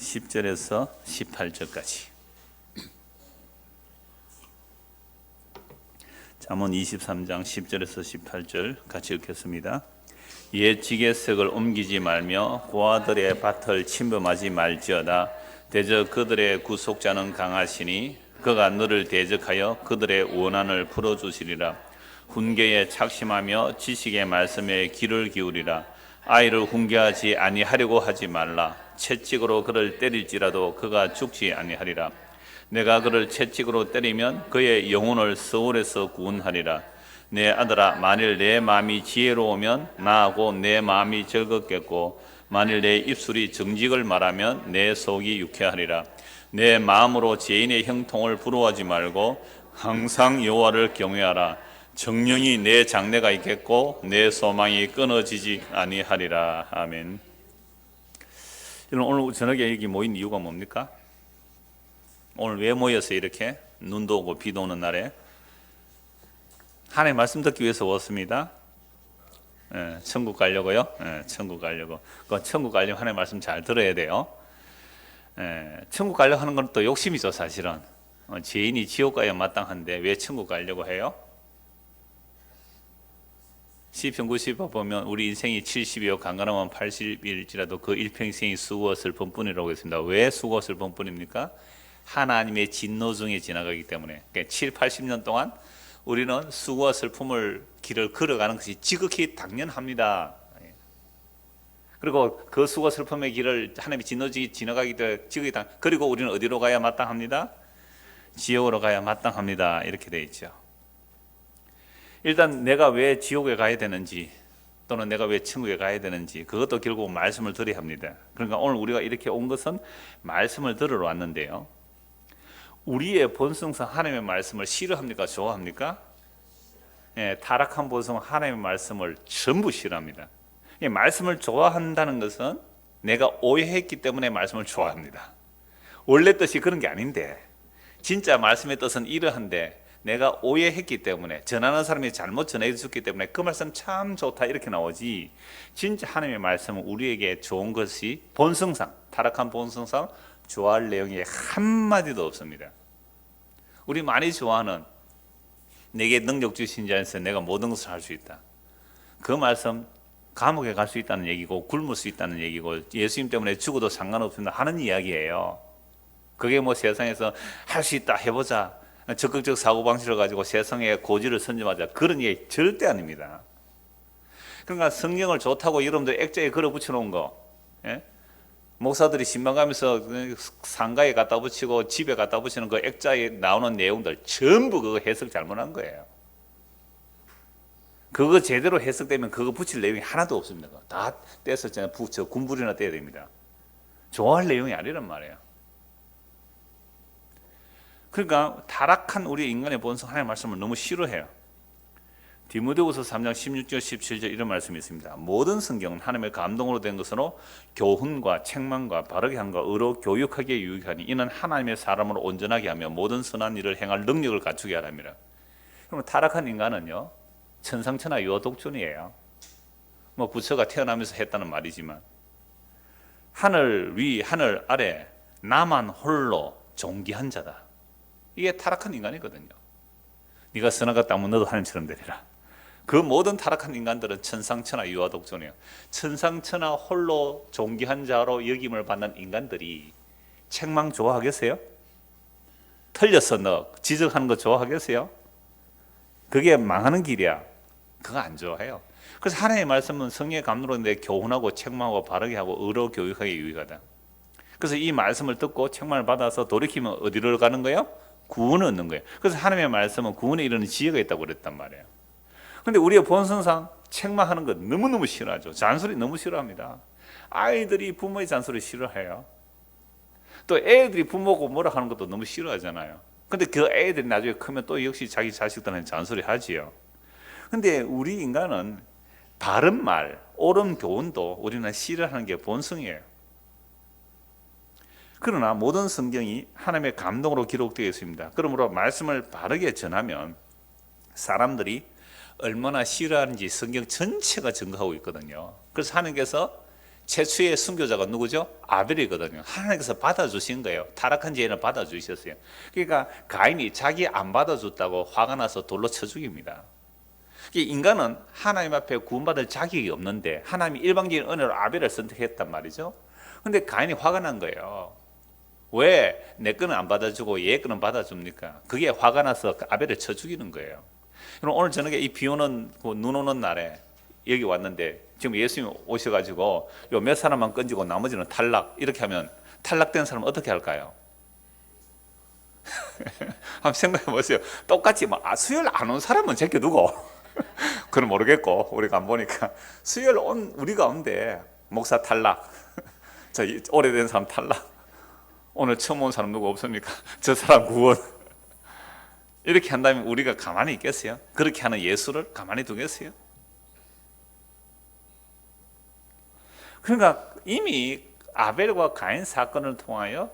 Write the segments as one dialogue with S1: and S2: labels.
S1: 10절에서 18절까지. 잠언 23장 10절에서 18절 같이 읽겠습니다. 옛 지게석을 옮기지 말며 고아들의 밭을 침범하지 말지어다. 대적 그들의 구속자는 강하시니 그가 너를 대적하여 그들의 원한을 풀어주시리라. 훈계에 착심하며 지식의 말씀에 귀를 기울이라. 아이를 훈계하지 아니하려고 하지 말라. 채찍으로 그를 때릴지라도 그가 죽지 아니하리라. 내가 그를 채찍으로 때리면 그의 영혼을 서울에서 구원하리라. 내 아들아, 만일 내 마음이 지혜로우면 나하고 내 마음이 즐겁겠고, 만일 내 입술이 정직을 말하면 내 속이 유쾌하리라. 내 마음으로 죄인의 형통을 부러워하지 말고 항상 여호와를 경외하라. 정령이 내 장래가 있겠고 내 소망이 끊어지지 아니하리라. 아멘. 여러분, 오늘 저녁에 여기 모인 이유가 뭡니까? 오늘 왜 모여서 이렇게 눈도 오고 비도 오는 날에 하나님의 말씀 듣기 위해서 왔습니다. 천국 가려고요. 천국 가려고. 천국 가려면 하나님의 말씀 잘 들어야 돼요. 천국 가려고 하는 건 또 욕심이죠, 사실은. 죄인이 지옥 가야 마땅한데 왜 천국 가려고 해요? 시편 90편 보면 우리 인생이 70이요 강건하면 80일지라도 그 일평생이 수고와 슬픔뿐이라고 했습니다. 왜 수고와 슬픔뿐입니까? 하나님의 진노 중에 지나가기 때문에. 그러니까 7, 80년 동안 우리는 수고와 슬픔을 길을 걸어가는 것이 지극히 당연합니다. 그리고 그 수고와 슬픔의 길을 하나님의 진노 중에 지나가기 때문에 지극히 그리고 우리는 어디로 가야 마땅합니다? 지옥으로 가야 마땅합니다. 이렇게 되어 있죠. 일단 내가 왜 지옥에 가야 되는지 또는 내가 왜 천국에 가야 되는지 그것도 결국 말씀을 들어야 합니다. 그러니까 오늘 우리가 이렇게 온 것은 말씀을 들으러 왔는데요. 우리의 본성상 하나님의 말씀을 싫어합니까? 좋아합니까? 타락한 본성은 하나님의 말씀을 전부 싫어합니다. 말씀을 좋아한다는 것은 내가 오해했기 때문에 말씀을 좋아합니다. 원래 뜻이 그런 게 아닌데 진짜 말씀의 뜻은 이러한데 내가 오해했기 때문에 전하는 사람이 잘못 전해줬기 때문에 그 말씀 참 좋다 이렇게 나오지, 진짜 하나님의 말씀은 우리에게 좋은 것이 본성상 타락한 본성상 좋아할 내용이 한마디도 없습니다. 우리 많이 좋아하는 내게 능력 주신 자에서 내가 모든 것을 할 수 있다. 그 말씀 감옥에 갈 수 있다는 얘기고 굶을 수 있다는 얘기고 예수님 때문에 죽어도 상관없습니다 하는 이야기예요. 그게 뭐 세상에서 할 수 있다 해보자 적극적 사고방식을 가지고 세상에 고지를 선점하자 그런 얘기 절대 아닙니다. 그러니까 성경을 좋다고 여러분들 액자에 걸어 붙여놓은 거, 목사들이 신방 가면서 상가에 갖다 붙이고 집에 갖다 붙이는 그 액자에 나오는 내용들 전부 그거 해석 잘못한 거예요. 그거 제대로 해석되면 그거 붙일 내용이 하나도 없습니다. 다 떼서 군불이나 떼야 됩니다. 좋아할 내용이 아니란 말이에요. 그러니까 타락한 우리 인간의 본성 하나님의 말씀을 너무 싫어해요. 디모데후서 3장 16절 17절 이런 말씀이 있습니다. 모든 성경은 하나님의 감동으로 된 것으로 교훈과 책망과 바르게 함과 의로 교육하기에 유익하니 이는 하나님의 사람으로 온전하게 하며 모든 선한 일을 행할 능력을 갖추게 하랍니다. 그러면 타락한 인간은요 천상천하 유아독존이에요. 뭐 부처가 태어나면서 했다는 말이지만 하늘 위 하늘 아래 나만 홀로 존귀한 자다. 이게 타락한 인간이거든요. 네가 선악과 땅은 너도 하나님처럼 되리라. 그 모든 타락한 인간들은 천상천하 유아독존이에요. 천상천하 홀로 존귀한 자로 여김을 받는 인간들이 책망 좋아하겠어요? 틀렸어 너 지적하는 거 좋아하겠어요? 그게 망하는 길이야. 그거 안 좋아해요. 그래서 하나님의 말씀은 성령의 감동으로 내 교훈하고 책망하고 바르게 하고 의로 교육하기에 유익하다. 그래서 이 말씀을 듣고 책망을 받아서 돌이키면 어디로 가는 거예요? 구원을 얻는 거예요. 그래서 하나님의 말씀은 구원에 이르는 지혜가 있다고 그랬단 말이에요. 그런데 우리의 본성상 책망하는 것 너무너무 싫어하죠. 잔소리 너무 싫어합니다. 아이들이 부모의 잔소리 싫어해요. 또 애들이 부모고 뭐라 하는 것도 너무 싫어하잖아요. 근데 그 애들이 나중에 크면 또 역시 자기 자식들한테 잔소리 하지요. 근데 우리 인간은 바른 말, 옳은 교훈도 우리는 싫어하는 게 본성이에요. 그러나 모든 성경이 하나님의 감동으로 기록되어 있습니다. 그러므로 말씀을 바르게 전하면 사람들이 얼마나 싫어하는지 성경 전체가 증거하고 있거든요. 그래서 하나님께서 최초의 순교자가 누구죠? 아벨이거든요. 하나님께서 받아주신 거예요. 타락한 죄인을 받아주셨어요. 그러니까 가인이 자기 안 받아줬다고 화가 나서 돌로 쳐 죽입니다. 인간은 하나님 앞에 구원받을 자격이 없는데 하나님이 일방적인 은혜로 아벨을 선택했단 말이죠. 근데 가인이 화가 난 거예요. 왜 내 거는 안 받아주고 얘 거는 받아줍니까? 그게 화가 나서 아벨을 쳐 죽이는 거예요. 그럼 오늘 저녁에 이 비 오는 눈 오는 날에 여기 왔는데 지금 예수님 오셔가지고 요 몇 사람만 건지고 나머지는 탈락 이렇게 하면 탈락된 사람은 어떻게 할까요? 한번 생각해 보세요. 똑같이 수요일 안 온 사람은 제껴두고 그건 모르겠고 우리가 안 보니까 수요일 온 우리 가운데 목사 탈락, 저 오래된 사람 탈락, 오늘 처음 온 사람 누구 없습니까? 저 사람 구원. 이렇게 한다면 우리가 가만히 있겠어요? 그렇게 하는 예수를 가만히 두겠어요? 그러니까 이미 아벨과 가인 사건을 통하여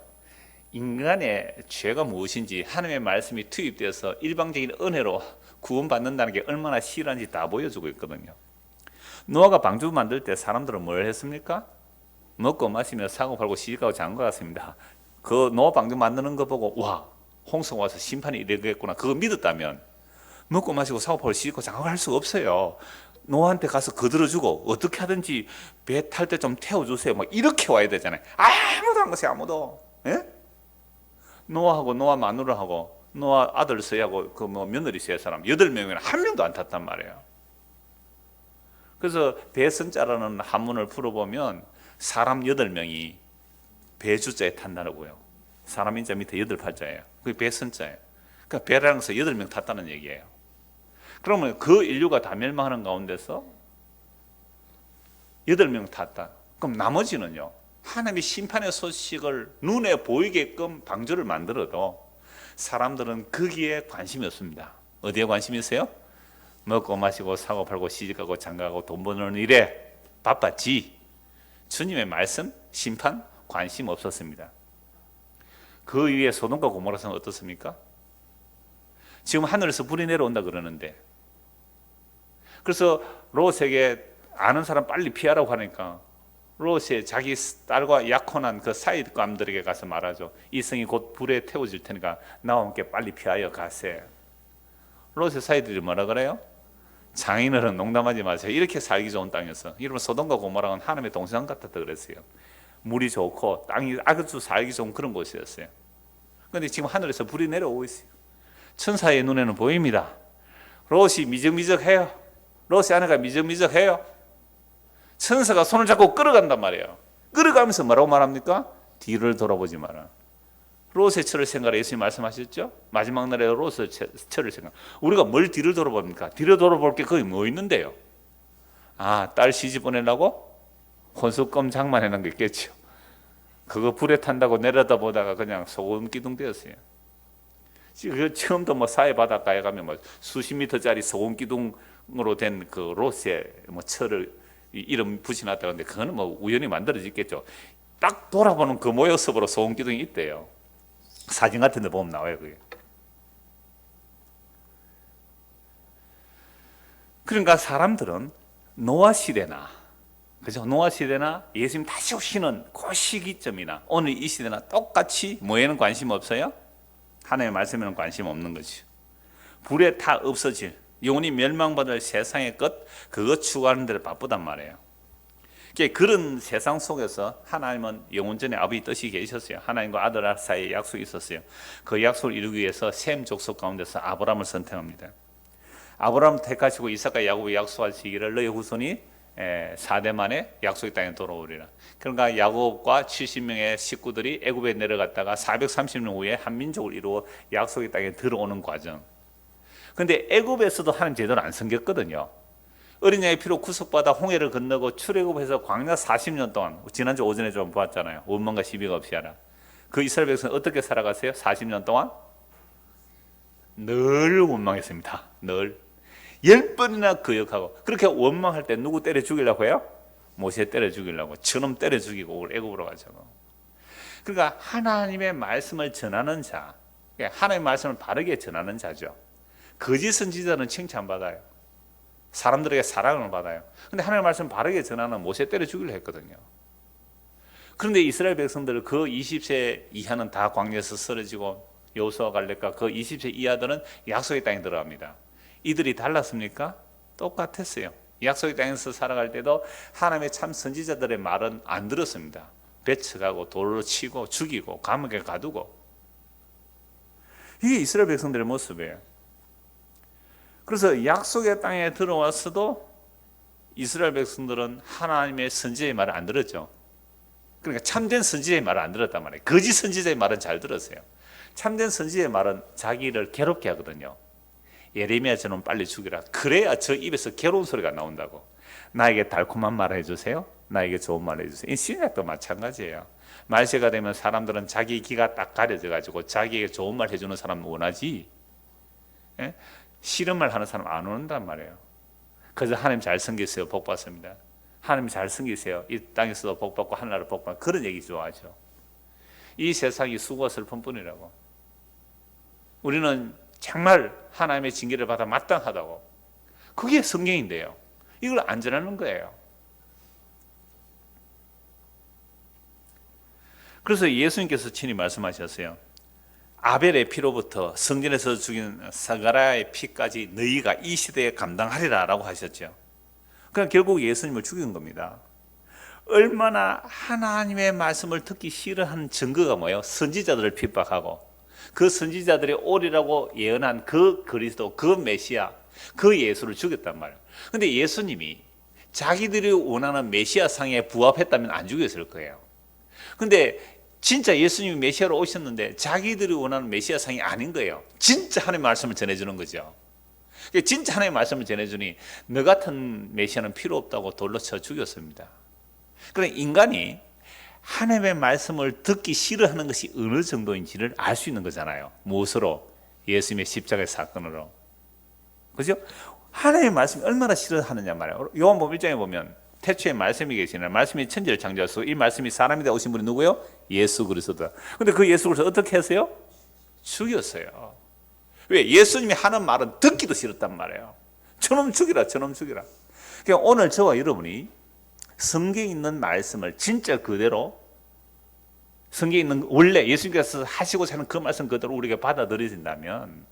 S1: 인간의 죄가 무엇인지 하나님의 말씀이 투입되어서 일방적인 은혜로 구원받는다는 게 얼마나 실한지 다 보여주고 있거든요. 노아가 방주 만들 때 사람들은 뭘 했습니까? 먹고 마시며 사고 팔고 시집가고 장가 갔습니다. 그 노아 방주 만드는 거 보고 와 홍수가 와서 심판이 이르겠구나 그거 믿었다면 먹고 마시고 사고 팔고 시집가고 장가 할 수가 없어요. 노아한테 가서 거들어주고 어떻게 하든지 배 탈 때 좀 태워주세요 막 이렇게 와야 되잖아요. 아무도 안 가세요. 아무도. 예? 노아하고 노아 마누라하고 노아 아들 셋하고 그 며느리 세 사람 8명이나 한 명도 안 탔단 말이에요. 그래서 배선자라는 한문을 풀어보면 사람 8명이 배주자에 탄다고요. 사람 인자 밑에 8팔자예요. 그게 배선자예요. 그러니까 배라는 것은 8명 탔다는 얘기예요. 그러면 그 인류가 다 멸망하는 가운데서 8명 탔다. 그럼 나머지는요. 하나님이 심판의 소식을 눈에 보이게끔 방주를 만들어도 사람들은 거기에 관심이 없습니다. 어디에 관심이 있어요? 먹고 마시고 사고 팔고 시집가고 장가가고 돈 버는 일에 바빴지. 주님의 말씀, 심판 관심 없었습니다. 그 위에 소돔과 고모라서는 어떻습니까? 지금 하늘에서 불이 내려온다 그러는데 그래서 롯에게 아는 사람 빨리 피하라고 하니까 롯이 자기 딸과 약혼한 그 사이감들에게 가서 말하죠. 이 성이 곧 불에 태워질 테니까 나와 함께 빨리 피하여 가세. 롯의 사이들이 뭐라 그래요? 장인어른 농담하지 마세요. 이렇게 살기 좋은 땅이었어. 여러분 소돔과 고모라는 하나님의 동상 같았다 그랬어요. 물이 좋고 땅이 아주 살기 좋은 그런 곳이었어요. 그런데 지금 하늘에서 불이 내려오고 있어요. 천사의 눈에는 보입니다. 롯이 미적미적해요. 롯의 아내가 미적미적해요. 천사가 손을 잡고 끌어간단 말이에요. 끌어가면서 뭐라고 말합니까? 뒤를 돌아보지 마라. 롯의 처를 생각하라 예수님 말씀하셨죠? 마지막 날에 롯의 처를 생각. 우리가 뭘 뒤를 돌아봅니까? 뒤를 돌아볼 게 거기 뭐 있는데요? 아, 딸 시집 보내려고 혼수껌 장만해놓은 게 있겠죠. 그거 불에 탄다고 내려다보다가 그냥 소금 기둥 되었어요. 처음부터 뭐 사해 바닷가에 가면 뭐 수십 미터짜리 소금 기둥으로 된 그 롯의 뭐 처를 이름 붙여놨다는데 그거는 뭐 우연히 만들어졌겠죠. 딱 돌아보는 그 모습으로 소금 기둥이 있대요. 사진 같은 데 보면 나와요, 그게. 그러니까 사람들은 노아 시대나, 그죠? 노아 시대나 예수님 다시 오시는 그 시기점이나 오늘 이 시대나 똑같이 뭐에는 관심 없어요? 하나님의 말씀에는 관심 없는 거죠. 불에 다 없어질, 영원히 멸망받을 세상의 것, 그거 추구하는 데를 바쁘단 말이에요. 그런 세상 속에서 하나님은 영원전에 아버지 뜻이 계셨어요. 하나님과 아들 사이에 약속이 있었어요. 그 약속을 이루기 위해서 셈 족속 가운데서 아브라함을 선택합니다. 아브라함을 택하시고 이삭과 야곱이 약속하시기를 너희 후손이 4대 만에 약속의 땅에 돌아오리라. 그러니까 야곱과 70명의 식구들이 애굽에 내려갔다가 430년 후에 한 민족을 이루어 약속의 땅에 들어오는 과정. 그런데 애굽에서도 하나님 제대로 안 섬겼거든요. 어린 양의 피로 구속받아 홍해를 건너고 출애굽해서 광야 40년 동안, 지난주 오전에 좀 보았잖아요. 원망과 시비가 없이 하라. 그 이스라엘 백성은 어떻게 살아갔어요? 40년 동안 늘 원망했습니다. 늘 10번이나 거역하고. 그렇게 원망할 때 누구 때려 죽이려고 해요? 모세 때려 죽이려고. 저놈 때려 죽이고 애굽으로 가자고. 그러니까 하나님의 말씀을 전하는 자, 하나님의 말씀을 바르게 전하는 자죠. 거짓 선지자는 칭찬받아요. 사람들에게 사랑을 받아요. 근데 하나님의 말씀 바르게 전하는 모세 때려 죽이려 했거든요. 그런데 이스라엘 백성들 그 20세 이하는 다 광야에서 쓰러지고 여호수아 갈렙과 그 20세 이하들은 약속의 땅에 들어갑니다. 이들이 달랐습니까? 똑같았어요. 약속의 땅에서 살아갈 때도 하나님의 참 선지자들의 말은 안 들었습니다. 배척하고 돌로 치고 죽이고 감옥에 가두고. 이게 이스라엘 백성들의 모습이에요. 그래서 약속의 땅에 들어왔어도 이스라엘 백성들은 하나님의 선지자의 말을 안 들었죠. 그러니까 참된 선지자의 말을 안 들었단 말이에요. 거짓 선지자의 말은 잘 들었어요. 참된 선지자의 말은 자기를 괴롭게 하거든요. 예레미야 저놈 빨리 죽이라. 그래야 저 입에서 괴로운 소리가 나온다고. 나에게 달콤한 말 해주세요. 나에게 좋은 말 해주세요. 이 신약도 마찬가지예요. 말세가 되면 사람들은 자기 귀가 딱 가려져 가지고 자기에게 좋은 말 해주는 사람 원하지, 예? 싫은 말 하는 사람 안 원한단 말이에요. 그래서 하나님 잘 섬기세요. 복 받습니다. 하나님 잘 섬기세요. 이 땅에서도 복 받고 하늘나라 복 받고, 그런 얘기 좋아하죠. 이 세상이 수고와 슬픔뿐이라고. 우리는 정말 하나님의 징계를 받아 마땅하다고. 그게 성경인데요. 이걸 안 전하는 거예요. 그래서 예수님께서 친히 말씀하셨어요. 아벨의 피로부터 성전에서 죽인 사가랴의 피까지 너희가 이 시대에 감당하리라 라고 하셨죠. 그러니까 결국 예수님을 죽인 겁니다. 얼마나 하나님의 말씀을 듣기 싫어하는 증거가 뭐예요? 선지자들을 핍박하고 그 선지자들이 오리라고 예언한 그 그리스도, 그 메시아, 그 예수를 죽였단 말이에요. 그런데 예수님이 자기들이 원하는 메시아 상에 부합했다면 안 죽였을 거예요. 그런데 진짜 예수님이 메시아로 오셨는데 자기들이 원하는 메시아 상이 아닌 거예요. 진짜 하나님의 말씀을 전해주는 거죠. 진짜 하나님의 말씀을 전해주니 너 같은 메시아는 필요 없다고 돌로 쳐 죽였습니다. 그러니까 인간이 하나님의 말씀을 듣기 싫어하는 것이 어느 정도인지를 알 수 있는 거잖아요. 무엇으로? 예수님의 십자가의 사건으로. 그죠? 하나님의 말씀이 얼마나 싫어하느냐 말이에요. 요한복음 1장에 보면 태초에 말씀이 계시나 말씀이 천지를 창조하시고 이 말씀이 사람이 되어 오신 분이 누구예요? 예수 그리스도다. 그런데 그 예수 그리스도 어떻게 했어요? 죽였어요. 왜? 예수님이 하는 말은 듣기도 싫었단 말이에요. 저놈 죽이라, 저놈 죽이라. 그러니까 오늘 저와 여러분이 성경에 있는 말씀을 진짜 그대로, 성경에 있는 원래 예수님께서 하시고자 하는 그 말씀 그대로 우리가 받아들여진다면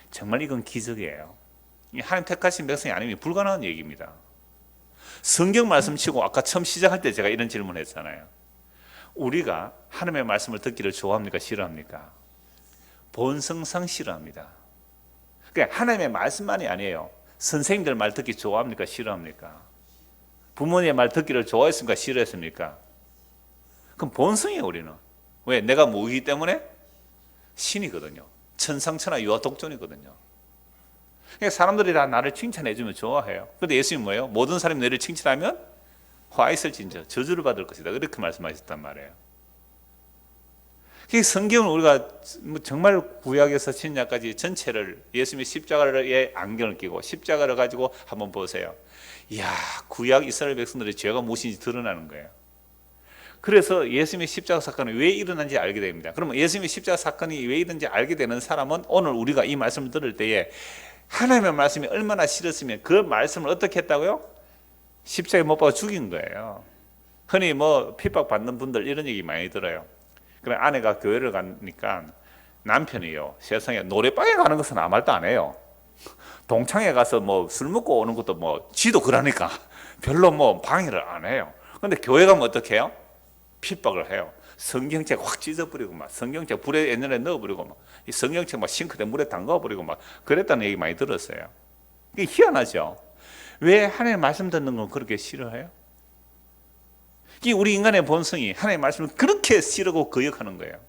S1: 정말 이건 기적이에요. 하나님 택하신 백성이 아니면 불가능한 얘기입니다. 성경 말씀 치고 아까 처음 시작할 때 제가 이런 질문을 했잖아요. 우리가 하나님의 말씀을 듣기를 좋아합니까? 싫어합니까? 본성상 싫어합니다. 그러니까 하나님의 말씀만이 아니에요. 선생님들 말 듣기 좋아합니까? 싫어합니까? 부모님의 말 듣기를 좋아했습니까? 싫어했습니까? 그럼 본성이에요, 우리는. 왜? 내가 뭐이기 때문에? 신이거든요. 천상천하 유아독존이거든요. 그러니까 사람들이 다 나를 칭찬해주면 좋아해요. 그런데 예수님은 뭐예요? 모든 사람이 너를 칭찬하면 화 있을진저 저주를 받을 것이다. 이렇게 말씀하셨단 말이에요. 성경은 우리가 정말 구약에서 신약까지 전체를 예수님의 십자가에 안경을 끼고 십자가를 가지고 한번 보세요. 이야, 구약 이스라엘 백성들의 죄가 무엇인지 드러나는 거예요. 그래서 예수님의 십자가 사건이 왜 일어난지 알게 됩니다. 그러면 예수님의 십자가 사건이 왜 일어난지 알게 되는 사람은 오늘 우리가 이 말씀을 들을 때에 하나님의 말씀이 얼마나 싫었으면 그 말씀을 어떻게 했다고요? 십자가에 못 박아 죽인 거예요. 흔히 뭐 핍박받는 분들 이런 얘기 많이 들어요. 그래, 아내가 교회를 가니까 남편이요, 세상에 노래방에 가는 것은 아무 말도 안 해요. 동창회 가서 뭐 술 먹고 오는 것도 뭐 지도 그러니까 별로 뭐 방해를 안 해요. 근데 교회 가면 어떻게 해요? 핍박을 해요. 성경책 확 찢어버리고 막 성경책 불에 옛날에 넣어버리고 막 이 성경책 막 싱크대 물에 담가버리고 막 그랬다는 얘기 많이 들었어요. 이게 희한하죠. 왜 하나님의 말씀 듣는 건 그렇게 싫어해요? 이게 우리 인간의 본성이 하나님의 말씀을 그렇게 싫어하고 거역하는 거예요.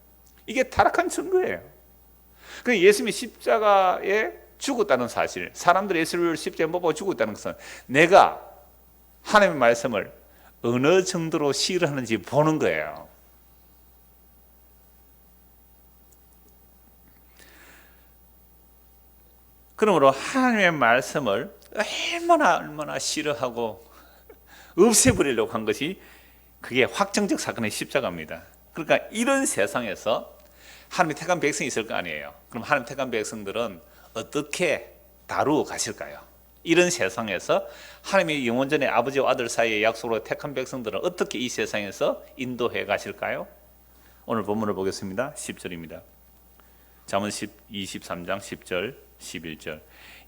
S1: 이게 타락한 증거예요. 그러니까 예수님이 십자가에 죽었다는 사실, 사람들이 예수를 십자가에 못 박아 죽었다는 것은 내가 하나님의 말씀을 어느 정도로 싫어하는지 보는 거예요. 그러므로 하나님의 말씀을 얼마나 싫어하고 없애버리려고 한 것이 그게 확정적 사건의 십자가입니다. 그러니까 이런 세상에서 하나님의 택한 백성이 있을 거 아니에요. 그럼 하나님 택한 백성들은 어떻게 다루어 가실까요? 이런 세상에서 하나님이 영원전에 아버지와 아들 사이의 약속으로 택한 백성들은 어떻게 이 세상에서 인도해 가실까요? 오늘 본문을 보겠습니다. 10절입니다. 잠언 23장 10절 11절.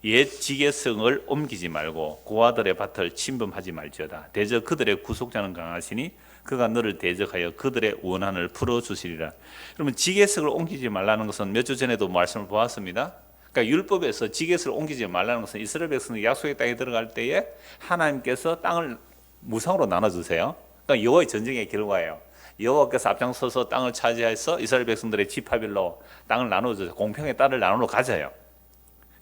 S1: 옛 지게성을 옮기지 말고 고아들의 밭을 침범하지 말지어다. 대적 그들의 구속자는 강하시니 그가 너를 대적하여 그들의 원한을 풀어주시리라. 그러면 지게성을 옮기지 말라는 것은 몇 주 전에도 말씀을 보았습니다. 그러니까 율법에서 지게성을 옮기지 말라는 것은 이스라엘 백성이 약속의 땅에 들어갈 때에 하나님께서 땅을 무상으로 나눠주세요. 그러니까 여호와의 전쟁의 결과예요. 여호와께서 앞장서서 땅을 차지해서 이스라엘 백성들의 지파별로 땅을 나눠줘서 공평의 땅을 나누러 가져요.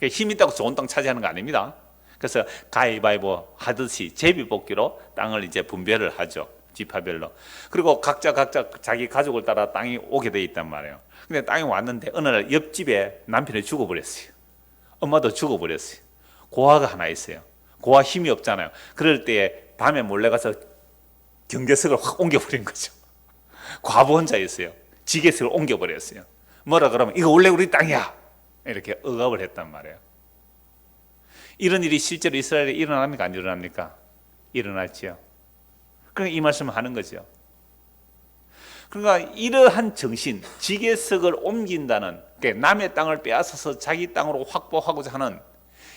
S1: 힘 있다고 좋은 땅 차지하는 거 아닙니다. 그래서 가위바위보 하듯이 제비뽑기로 땅을 이제 분배를 하죠. 지파별로. 그리고 각자 자기 가족을 따라 땅이 오게 돼 있단 말이에요. 근데 땅이 왔는데 어느 날 옆집에 남편이 죽어버렸어요. 엄마도 죽어버렸어요. 고아가 하나 있어요. 고아 힘이 없잖아요. 그럴 때 밤에 몰래 가서 경계석을 확 옮겨버린 거죠. 과부 혼자 있어요. 지게석을 옮겨버렸어요. 뭐라 그러면 이거 원래 우리 땅이야. 이렇게 억압을 했단 말이에요. 이런 일이 실제로 이스라엘에 일어납니까? 안 일어납니까? 일어났지요. 그러니까 이 말씀을 하는 거죠. 그러니까 이러한 정신, 지게석을 옮긴다는, 그러니까 남의 땅을 빼앗아서 자기 땅으로 확보하고자 하는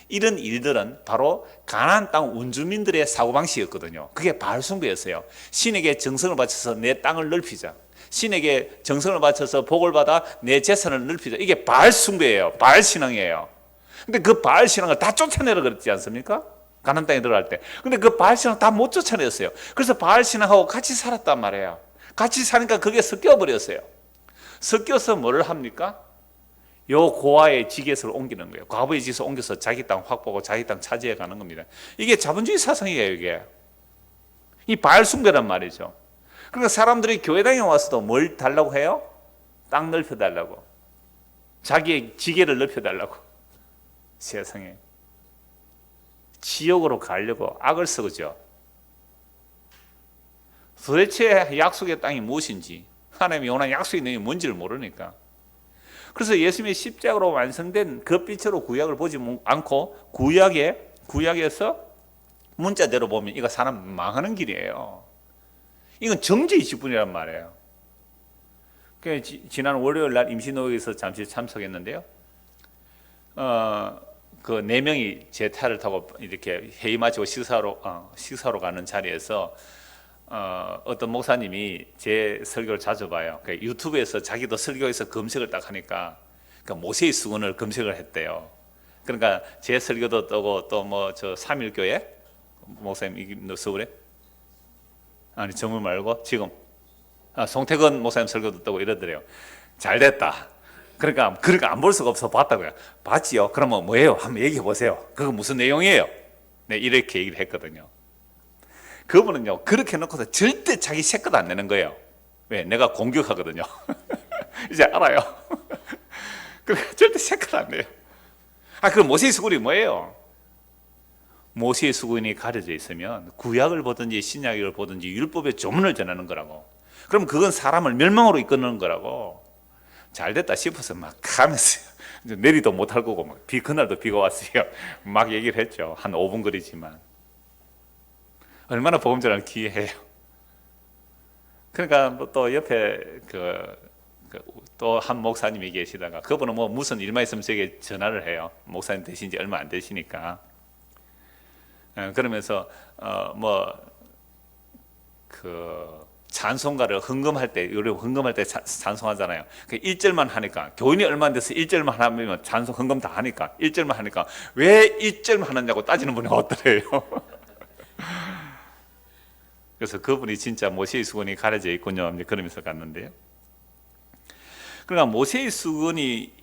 S1: 이런 일들은 바로 가나안 땅 원주민들의 사고방식이었거든요. 그게 바알 숭배였어요. 신에게 정성을 바쳐서 내 땅을 넓히자. 신에게 정성을 바쳐서 복을 받아 내 재산을 넓히자. 이게 바알 숭배예요. 바알 신앙이에요. 근데 그 바알 신앙을 다 쫓아내라 그랬지 않습니까? 가나안 땅에 들어갈 때. 근데 그 바알 신앙 다 못 쫓아냈어요. 그래서 바알 신앙하고 같이 살았단 말이에요. 같이 사니까 그게 섞여버렸어요. 섞여서 뭐를 합니까? 요 고아의 지게석을 옮기는 거예요. 과부의 지게석을 옮겨서 자기 땅 확보하고 자기 땅 차지해 가는 겁니다. 이게 자본주의 사상이에요. 이게 이 바알 숭배란 말이죠. 그러니까 사람들이 교회당에 와서도 뭘 달라고 해요? 땅 넓혀달라고, 자기의 지게를 넓혀달라고. 세상에 지옥으로 가려고 악을 쓰죠. 도대체 약속의 땅이 무엇인지, 하나님이 원하는 약속의 내용이 뭔지를 모르니까. 그래서 예수님의 십자가로 완성된 그 빛으로 구약을 보지 않고 구약에서 문자대로 보면 이거 사람 망하는 길이에요. 이건 정죄의 직분이란 말이에요. 지난 월요일 날 임시노회에서 잠시 참석했는데요. 그 4명이 제 차를 타고 이렇게 회의 마치고 식사로 가는 자리에서 어떤 목사님이 제 설교를 자주 봐요. 그러니까 유튜브에서 자기도 설교에서 검색을 딱 하니까 그러니까 모세의 수건을 검색을 했대요. 그러니까 제 설교도 뜨고 또 뭐 저 삼일교회 목사님 너 서울에? 아니 정말 말고 지금 송태건 목사님 설교도 뜨고 이러더래요. 잘 됐다. 그러니까 안 볼 수가 없어 봤다고요. 봤지요? 그러면 뭐예요? 한번 얘기해 보세요. 그거 무슨 내용이에요? 네, 이렇게 얘기를 했거든요. 그분은요 그렇게 해놓고서 절대 자기 색깔 안 내는 거예요. 왜? 내가 공격하거든요. 이제 알아요. 그러니까 절대 색깔 안 내요. 그럼 모세의 수군이 뭐예요? 모세의 수군이 가려져 있으면 구약을 보든지 신약을 보든지 율법의 조문을 전하는 거라고. 그럼 그건 사람을 멸망으로 이끄는 거라고. 잘 됐다 싶어서 막 가면서 내리도 못할 거고 그날도 비가 왔어요. 막 얘기를 했죠. 한 5분 거리지만. 얼마나 복음 전하는 기회예요. 그러니까 또 옆에 또 한 목사님이 계시다가 그분은 뭐 무슨 일만 있으면 저에게 전화를 해요. 목사님 되신 지 얼마 안 되시니까. 그러면서 찬송가를 헌금할 때, 우리 헌금할 때 찬송하잖아요. 1절만 하니까, 교인이 얼마 안 돼서 1절만 하면 찬송 헌금 다 하니까 1절만 하니까 왜 1절만 하느냐고 따지는 분이 없더래요. 그래서 그분이 진짜 모세의 수건이 가려져 있군요. 그러면서 갔는데요. 그러니까 모세의 수건이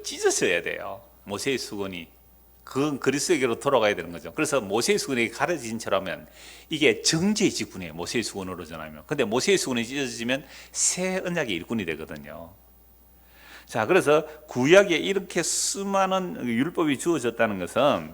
S1: 찢어져야 돼요. 모세의 수건이. 그건 그리스도에게로 돌아가야 되는 거죠. 그래서 모세의 수건이 가려진 처라면 이게 정죄의 직분이에요. 모세의 수건으로 전하면. 근데 모세의 수건이 찢어지면 새 언약의 일꾼이 되거든요. 자, 그래서 구약에 이렇게 수많은 율법이 주어졌다는 것은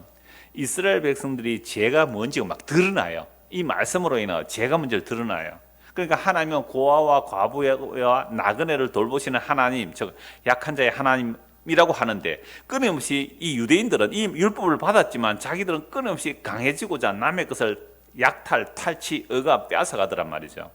S1: 이스라엘 백성들이 죄가 뭔지 막 드러나요. 이 말씀으로 인해 죄가 뭔지를 드러나요. 그러니까 하나님은 고아와 과부와 나그네를 돌보시는 하나님, 즉 약한 자의 하나님 이라고 하는데 끊임없이 이 유대인들은 이 율법을 받았지만 자기들은 끊임없이 강해지고자 남의 것을 약탈, 탈취, 억압, 빼앗아가더란 말이죠.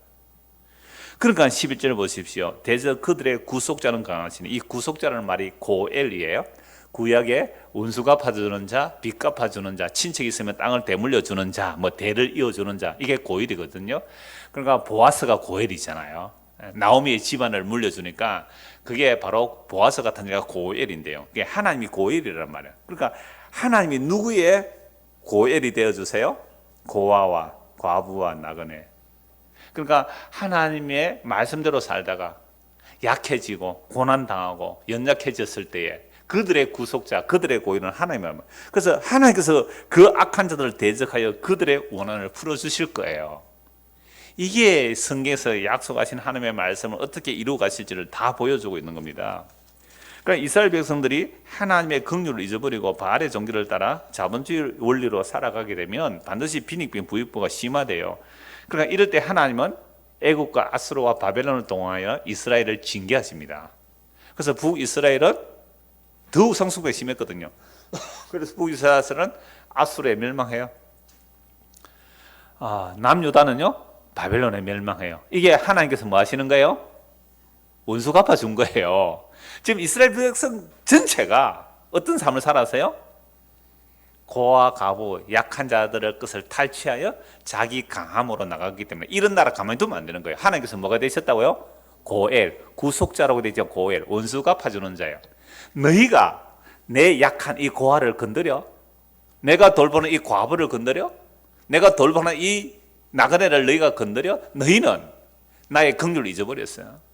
S1: 그러니까 11절 보십시오. 대저 그들의 구속자는 강하시니, 이 구속자라는 말이 고엘이에요. 구약에 원수 갚아주는 자, 빚 갚아주는 자, 친척이 있으면 땅을 대물려주는 자, 뭐 대를 이어주는 자, 이게 고엘이거든요. 그러니까 보아스가 고엘이잖아요. 나오미의 집안을 물려주니까 그게 바로 보아스 같은 자가 고엘인데요. 그게 하나님이 고엘이란 말이에요. 그러니까 하나님이 누구의 고엘이 되어주세요? 고아와 과부와 나그네. 그러니까 하나님의 말씀대로 살다가 약해지고 고난당하고 연약해졌을 때에 그들의 구속자, 그들의 고인은 하나님이란 말이에요. 그래서 하나님께서 그 악한 자들을 대적하여 그들의 원한을 풀어주실 거예요. 이게 성경에서 약속하신 하나님의 말씀을 어떻게 이루어 가실지를 다 보여주고 있는 겁니다. 그러니까 이스라엘 백성들이 하나님의 긍휼을 잊어버리고 바알의 종교를 따라 자본주의 원리로 살아가게 되면 반드시 빈익빈 부익부가 심화돼요. 그러니까 이럴 때 하나님은 애국과 아수르와 바벨론을 동원하여 이스라엘을 징계하십니다. 그래서 북이스라엘은 더욱 성숙하게 심했거든요. 그래서 북이스라엘은 아수르에 멸망해요. 남유다는요 바벨론에 멸망해요. 이게 하나님께서 뭐 하시는 거예요? 원수 갚아준 거예요. 지금 이스라엘 백성 전체가 어떤 삶을 살았어요? 고아 과부 약한 자들의 것을 탈취하여 자기 강함으로 나가기 때문에 이런 나라 가만히 두면 안 되는 거예요. 하나님께서 뭐가 되셨다고요? 고엘, 구속자라고 되죠. 고엘, 원수 갚아주는 자예요. 너희가 내 약한 이 고아를 건드려? 내가 돌보는 이 과부를 건드려? 내가 돌보는 이 나그네를 너희가 건드려? 너희는 나의 긍휼을 잊어버렸어요.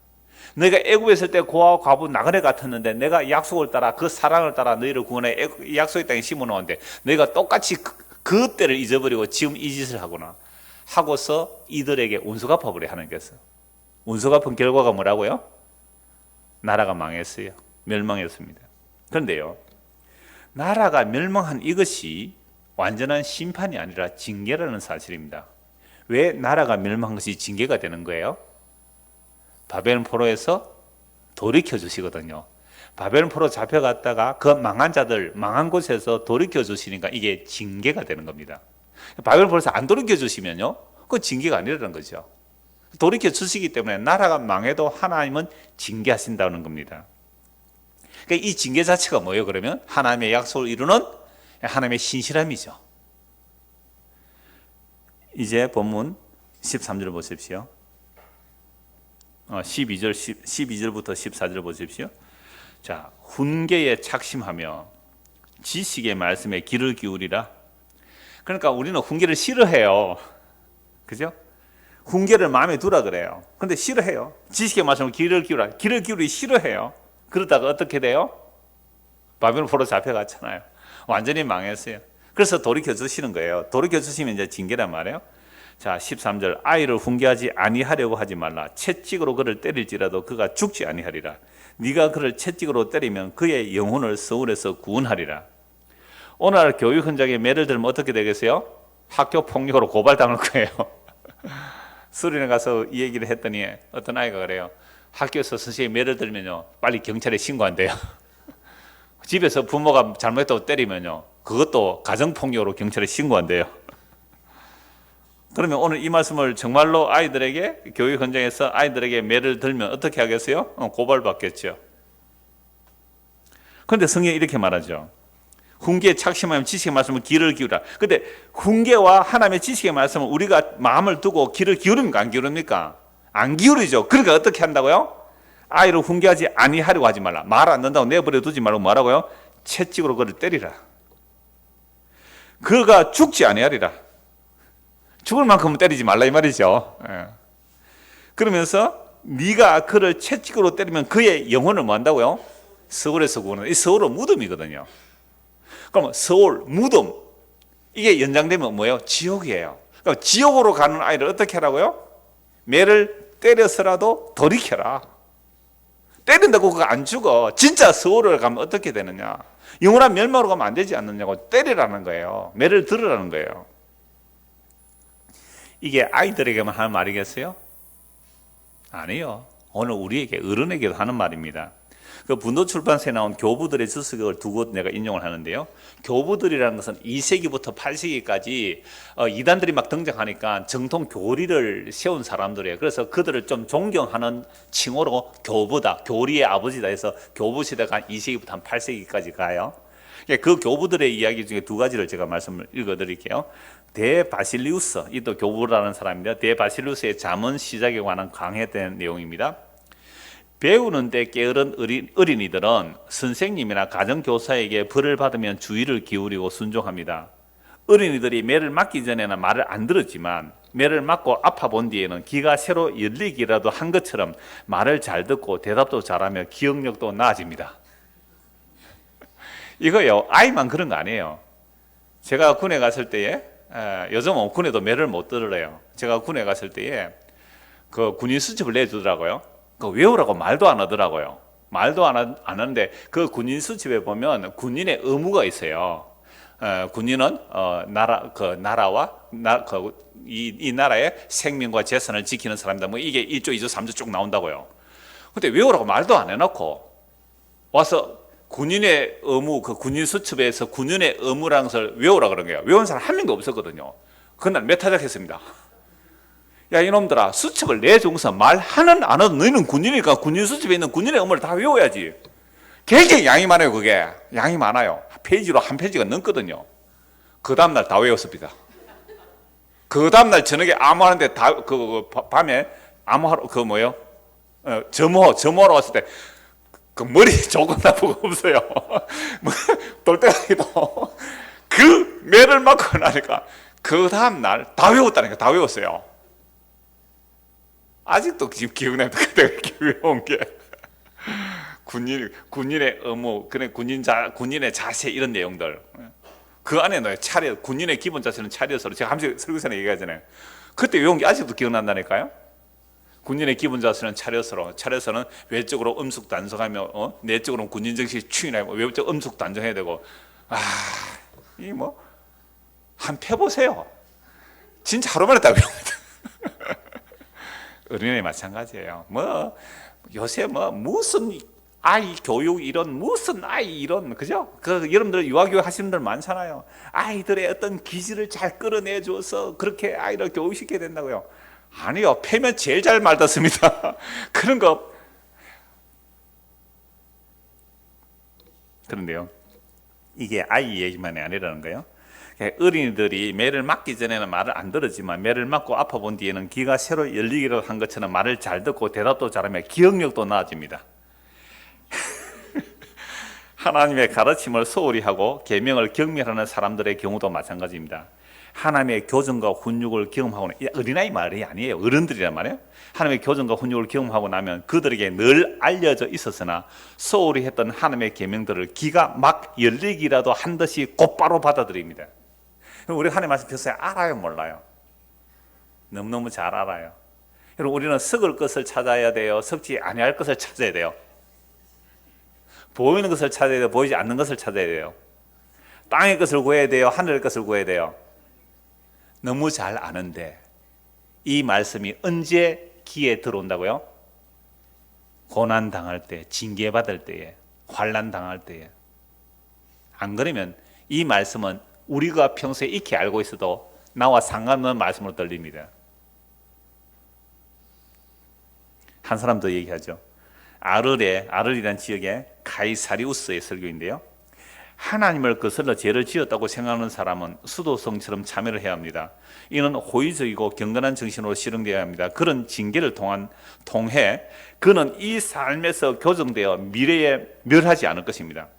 S1: 너희가 애굽에 있을 때 고아와 과부 나그네 같았는데 내가 약속을 따라 그 사랑을 따라 너희를 구원해 약속의 땅에 심어놓았는데 너희가 똑같이 그 때를 잊어버리고 지금 이 짓을 하고서 이들에게 원수 갚아버려 하나님께서. 원수 갚은 결과가 뭐라고요? 나라가 망했어요. 멸망했습니다. 그런데요, 나라가 멸망한 이것이 완전한 심판이 아니라 징계라는 사실입니다. 왜 나라가 멸망한 것이 징계가 되는 거예요? 바벨론 포로에서 돌이켜 주시거든요. 바벨론 포로 잡혀갔다가 그 망한 자들, 망한 곳에서 돌이켜 주시니까 이게 징계가 되는 겁니다. 바벨론 포로에서 안 돌이켜 주시면요, 그 징계가 아니라는 거죠. 돌이켜 주시기 때문에 나라가 망해도 하나님은 징계하신다는 겁니다. 그러니까 이 징계 자체가 뭐예요? 그러면 하나님의 약속을 이루는 하나님의 신실함이죠. 이제 본문 13절 보십시오. 12절부터 14절 보십시오. 자, 훈계에 착심하며 지식의 말씀에 귀를 기울이라. 그러니까 우리는 훈계를 싫어해요. 그죠? 훈계를 마음에 두라 그래요. 근데 싫어해요. 지식의 말씀에 귀를 기울이라. 귀를 기울이기 싫어해요. 그러다가 어떻게 돼요? 바벨론 포로 잡혀갔잖아요. 완전히 망했어요. 그래서 돌이켜 주시는 거예요. 돌이켜 주시면 이제 징계란 말이에요. 자, 13절. 아이를 훈계하지 아니하려고 하지 말라. 채찍으로 그를 때릴지라도 그가 죽지 아니하리라. 네가 그를 채찍으로 때리면 그의 영혼을 서울에서 구원하리라. 오늘 교육 현장에 매를 들면 어떻게 되겠어요? 학교 폭력으로 고발당할 거예요. 수련회 가서 이 얘기를 했더니 어떤 아이가 그래요. 학교에서 선생님이 매를 들면요, 빨리 경찰에 신고한대요. 집에서 부모가 잘못했다고 때리면요, 그것도 가정폭력으로 경찰에 신고한대요. 그러면 오늘 이 말씀을 정말로 아이들에게 교육 현장에서 아이들에게 매를 들면 어떻게 하겠어요? 고발받겠죠. 그런데 성경이 이렇게 말하죠. 훈계에 착심하면 지식의 말씀을 귀를 기울이라. 근데 훈계와 하나님의 지식의 말씀을 우리가 마음을 두고 귀를 기울입니까? 안 기울입니까? 안 기울이죠. 그러니까 어떻게 한다고요? 아이를 훈계하지 아니하려고 하지 말라. 말 안 듣는다고 내버려 두지 말고 뭐라고요? 채찍으로 그를 때리라. 그가 죽지 아니하리라. 죽을 만큼은 때리지 말라 이 말이죠. 그러면서 네가 그를 채찍으로 때리면 그의 영혼을 뭐 한다고요? 서울에서 구원한다. 이 서울은 무덤이거든요. 그럼 서울, 무덤, 이게 연장되면 뭐예요? 지옥이에요. 그러니까 지옥으로 가는 아이를 어떻게 하라고요? 매를 때려서라도 돌이켜라. 때린다고 그거 안 죽어. 진짜 서울을 가면 어떻게 되느냐? 영원한 멸망으로 가면 안 되지 않느냐고. 때리라는 거예요. 매를 들으라는 거예요. 이게 아이들에게만 하는 말이겠어요? 아니요. 오늘 우리에게, 어른에게도 하는 말입니다. 그 분도 출판사에 나온 교부들의 주석을 두고 내가 인용을 하는데요. 교부들이라는 것은 2세기부터 8세기까지 이단들이 막 등장하니까 정통 교리를 세운 사람들이에요. 그래서 그들을 좀 존경하는 칭호로 교부다, 교리의 아버지다 해서 교부 시대가 2세기부터 한 8세기까지 가요. 그 교부들의 이야기 중에 두 가지를 제가 말씀을 읽어드릴게요. 대바실리우스, 이 또 교부라는 사람인데요. 대바실리우스의 잠언 시작에 관한 강해된 내용입니다. 배우는 데 게으른 어린이들은 선생님이나 가정교사에게 벌을 받으면 주의를 기울이고 순종합니다. 어린이들이 매를 맞기 전에는 말을 안 들었지만 매를 맞고 아파 본 뒤에는 귀가 새로 열리기라도 한 것처럼 말을 잘 듣고 대답도 잘하며 기억력도 나아집니다. 이거요, 아이만 그런 거 아니에요. 제가 군에 갔을 때에, 요즘은 군에도 매를 못 들으래요. 제가 군에 갔을 때에 그 군인 수첩을 내주더라고요. 그 외우라고 말도 안 하더라고요. 말도 안 하는데 그 군인 수첩에 보면 군인의 의무가 있어요. 군인은 나라와 이 나라의 생명과 재산을 지키는 사람이다. 뭐 이게 1조, 2조, 3조 쭉 나온다고요. 근데 외우라고 말도 안 해놓고 와서 군인의 의무, 그 군인 수첩에서 군인의 의무라는 것을 외우라 그런 거예요. 외운 사람 한 명도 없었거든요. 그날 몇 타작했습니다. 야, 이놈들아, 수첩을 내주고서 말하는 안 해도 너희는 군인이니까 군인 수첩에 있는 군인의 의무를 다 외워야지. 굉장히 양이 많아요. 그게 양이 많아요. 페이지로 한 페이지가 넘거든요. 그 다음날 다 외웠습니다. 그 다음날 저녁에 암호하는데 밤에 암호하러 점호하러 왔을 때 그 머리 조금 나쁘고 없어요. 돌덩이도 그 매를 맞고 나니까 그 다음날 다 외웠다니까. 다 외웠어요. 아직도 지금 기억나요. 그때 외운 게 군인의 의무, 그래 군인의 자세 이런 내용들. 그 안에 넣어요. 차려, 군인의 기본 자세는 차려서 제가 함께 설교전에 얘기하잖아요. 그때 외운 게 아직도 기억난다니까요. 군인의 기본 자세는 차려서는 외적으로 음숙단성하며 내적으로 군인 정신이 충인하고 외적으로 음숙단정해야 되고. 이 뭐 한 펴보세요. 진짜 하루 만에 다 외웁니다. 어린애 마찬가지예요. 뭐 요새 뭐 무슨 아이 교육 이런 무슨 아이 이런 그죠? 그 여러분들 유아교육 하시는 분들 많잖아요. 아이들의 어떤 기질을 잘 끌어내줘서 그렇게 아이를 교육시켜야 된다고요. 아니요, 패면 제일 잘 말 듣습니다. 그런 거. 그런데요, 이게 아이 얘기만이 아니라는 거예요. 어린이들이 매를 맞기 전에는 말을 안 들었지만 매를 맞고 아파 본 뒤에는 귀가 새로 열리기로 한 것처럼 말을 잘 듣고 대답도 잘하며 기억력도 나아집니다. 하나님의 가르침을 소홀히 하고 계명을 경멸하는 사람들의 경우도 마찬가지입니다. 하나님의 교정과 훈육을 경험하고, 어린아이 말이 아니에요. 어른들이란 말이에요. 하나님의 교정과 훈육을 경험하고 나면 그들에게 늘 알려져 있었으나 소홀히 했던 하나님의 계명들을 귀가 막 열리기라도 한 듯이 곧바로 받아들입니다. 우리 하나님 말씀 평소에 알아요, 몰라요? 너무너무 잘 알아요. 여러분, 우리는 썩을 것을 찾아야 돼요? 썩지 아니할 것을 찾아야 돼요? 보이는 것을 찾아야 돼요? 보이지 않는 것을 찾아야 돼요? 땅의 것을 구해야 돼요? 하늘의 것을 구해야 돼요? 너무 잘 아는데 이 말씀이 언제 귀에 들어온다고요? 고난 당할 때, 징계 받을 때에, 환난 당할 때에. 안 그러면 이 말씀은 우리가 평소에 익히 알고 있어도 나와 상관없는 말씀으로 들립니다. 한 사람 더 얘기하죠. 아르이라는 지역의 가이사리우스의 설교인데요. 하나님을 거슬러 죄를 지었다고 생각하는 사람은 수도성처럼 참여를 해야 합니다. 이는 호의적이고 경건한 정신으로 실행되어야 합니다. 그런 징계를 통해 그는 이 삶에서 교정되어 미래에 멸하지 않을 것입니다.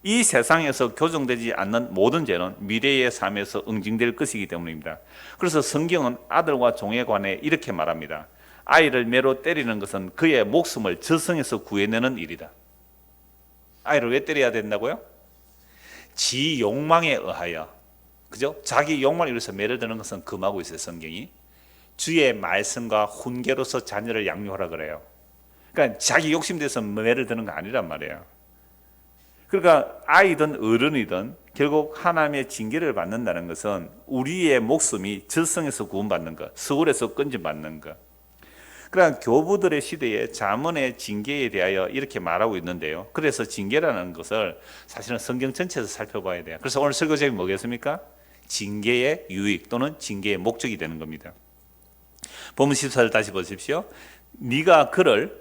S1: 이 세상에서 교정되지 않는 모든 죄는 미래의 삶에서 응징될 것이기 때문입니다. 그래서 성경은 아들과 종에 관해 이렇게 말합니다. 아이를 매로 때리는 것은 그의 목숨을 저승에서 구해내는 일이다. 아이를 왜 때려야 된다고요? 지 욕망에 의하여, 그죠? 자기 욕망을 위해서 매를 드는 것은 금하고 있어요, 성경이. 주의 말씀과 훈계로서 자녀를 양육하라 그래요. 그러니까 자기 욕심돼서 매를 드는 거 아니란 말이에요. 그러니까 아이든 어른이든 결국 하나님의 징계를 받는다는 것은 우리의 목숨이 저승에서 구원받는 것, 서울에서 건져받는 것. 그러나 교부들의 시대에 잠언의 징계에 대하여 이렇게 말하고 있는데요. 그래서 징계라는 것을 사실은 성경 전체에서 살펴봐야 돼요. 그래서 오늘 설교 제목이 뭐겠습니까? 징계의 유익 또는 징계의 목적이 되는 겁니다. 본문 14절 다시 보십시오. 네가 그를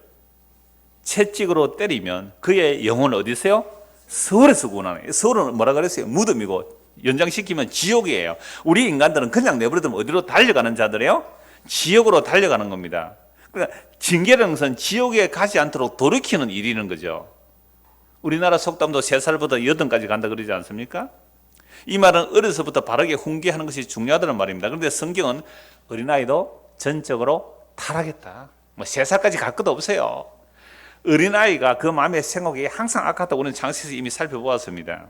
S1: 채찍으로 때리면 그의 영혼은 어디 있어요? 서울에서 구원하네. 서울은 뭐라 그랬어요? 무덤이고 연장시키면 지옥이에요. 우리 인간들은 그냥 내버려두면 어디로 달려가는 자들이에요? 지옥으로 달려가는 겁니다. 그러니까 징계라는 것은 지옥에 가지 않도록 돌이키는 일이는 거죠. 우리나라 속담도 3살부터 8까지 간다 그러지 않습니까? 이 말은 어려서부터 바르게 훈계하는 것이 중요하다는 말입니다. 그런데 성경은 어린아이도 전적으로 타락했다. 3살까지 갈 것도 없어요. 어린아이가 그 마음의 생각이 항상 악하다고 우리는 창세기에서 이미 살펴보았습니다.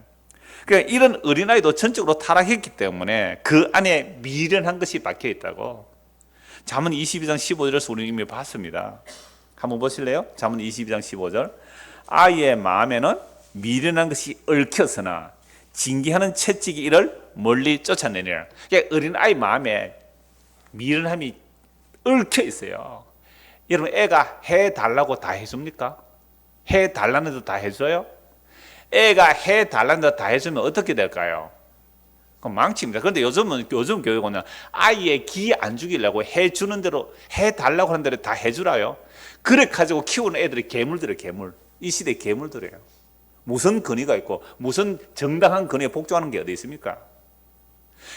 S1: 그러니까 이런 어린아이도 전적으로 타락했기 때문에 그 안에 미련한 것이 박혀 있다고. 잠언 22장 15절에서 우리는 이미 봤습니다. 한번 보실래요? 잠언 22장 15절. 아이의 마음에는 미련한 것이 얽혔으나 징계하는 채찍이 이를 멀리 쫓아내니라. 그러니까 어린아이 마음에 미련함이 얽혀 있어요. 여러분, 애가 해달라고 다 해줍니까? 해달라는 데도 다 해줘요? 애가 해달라는 데도 다 해주면 어떻게 될까요? 그럼 망칩니다. 그런데 요즘 교육은 아이의 기 안 죽이려고 해주는 대로, 해달라고 하는 대로 다 해주라요. 그래 가지고 키우는 애들이 괴물들이에요, 괴물. 이 시대에 괴물들이에요. 무슨 권위가 있고 무슨 정당한 권위에 복종하는 게 어디 있습니까?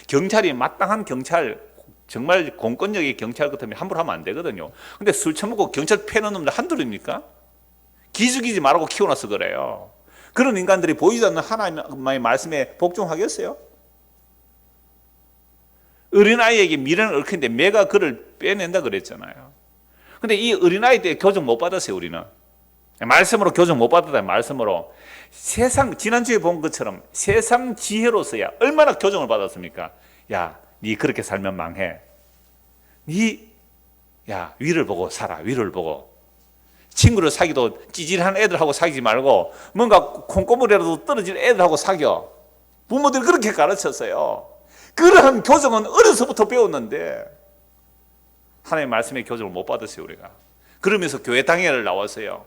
S1: 경찰이 마땅한 경찰, 정말 공권력의 경찰 같으면 함부로 하면 안 되거든요. 근데 술 처먹고 경찰 패는 놈들 한둘입니까? 기죽이지 말라고 키워놔서 그래요. 그런 인간들이 보이지 않는 하나님의 말씀에 복종하겠어요? 어린아이에게 미련을 얽힌데 매가 그를 빼낸다 그랬잖아요. 근데 이 어린아이 때 교정 못 받았어요, 우리는. 말씀으로 교정 못 받았다, 말씀으로. 세상, 지난주에 본 것처럼 세상 지혜로서야 얼마나 교정을 받았습니까? 야, 니 그렇게 살면 망해. 야, 위를 보고 살아, 위를 보고. 친구를 사귀도 찌질한 애들하고 사귀지 말고 뭔가 콩고물이라도 떨어질 애들하고 사겨. 부모들이 그렇게 가르쳤어요. 그러한 교정은 어려서부터 배웠는데 하나님의 말씀의 교정을 못 받았어요, 우리가. 그러면서 교회 당회를 나왔어요.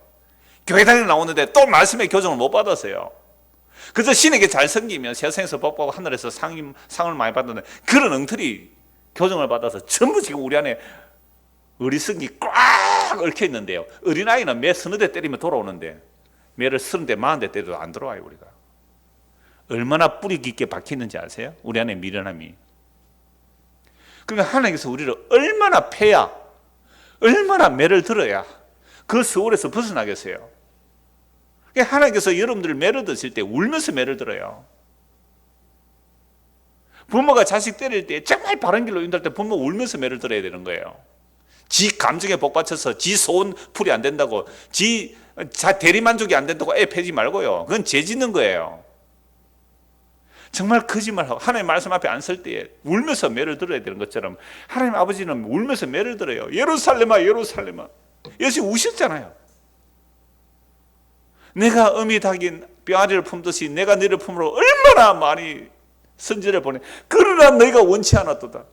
S1: 교회 당회를 나오는데 또 말씀의 교정을 못 받았어요. 그저 신에게 잘 섬기면 세상에서 복받고 하늘에서 상을 많이 받는데 그런 엉터리 교정을 받아서 전부 지금 우리 안에 어리석이 꽉 얽혀 있는데요. 어린아이는 매 서너 대 때리면 돌아오는데 매를 30대 40대 때려도 안 돌아와요, 우리가. 얼마나 뿌리 깊게 박혀 있는지 아세요? 우리 안에 미련함이. 그러니까 하나님께서 우리를 얼마나 패야, 얼마나 매를 들어야 그 서울에서 벗어나겠어요. 그러니까 하나님께서 여러분들을 매를 드실 때 울면서 매를 들어요. 부모가 자식 때릴 때 정말 바른 길로 인도할 때 부모 울면서 매를 들어야 되는 거예요. 지 감정에 복받쳐서 지 소원 풀이 안 된다고, 지 대리만족이 안 된다고 애 패지 말고요. 그건 죄 짓는 거예요. 정말 거짓말하고 하나님 말씀 앞에 안 설 때에 울면서 매를 들어야 되는 것처럼 하나님 아버지는 울면서 매를 들어요. 예루살렘아, 예루살렘아. 예수 우셨잖아요. 내가 어미 닭인 뼈아리를 품듯이 내가 너를 품으로 얼마나 많이 선지를 보내. 그러나 너희가 원치 않았도다.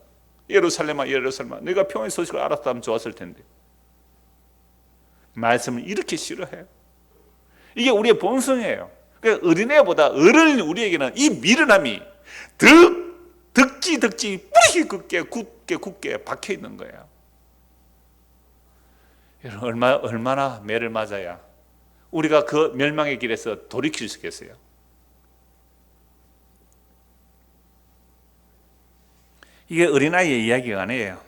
S1: 예루살렘아, 예루살렘아. 너희가 평안의 소식을 알았다면 좋았을 텐데. 말씀을 이렇게 싫어해요. 이게 우리의 본성이에요. 그러니까 어린애보다 어른인 우리에게는 이 미련함이 덕지 뿌리 굳게 박혀 있는 거예요. 여러분, 얼마나 매를 맞아야 우리가 그 멸망의 길에서 돌이킬 수 있겠어요? 이게 어린아이의 이야기가 아니에요.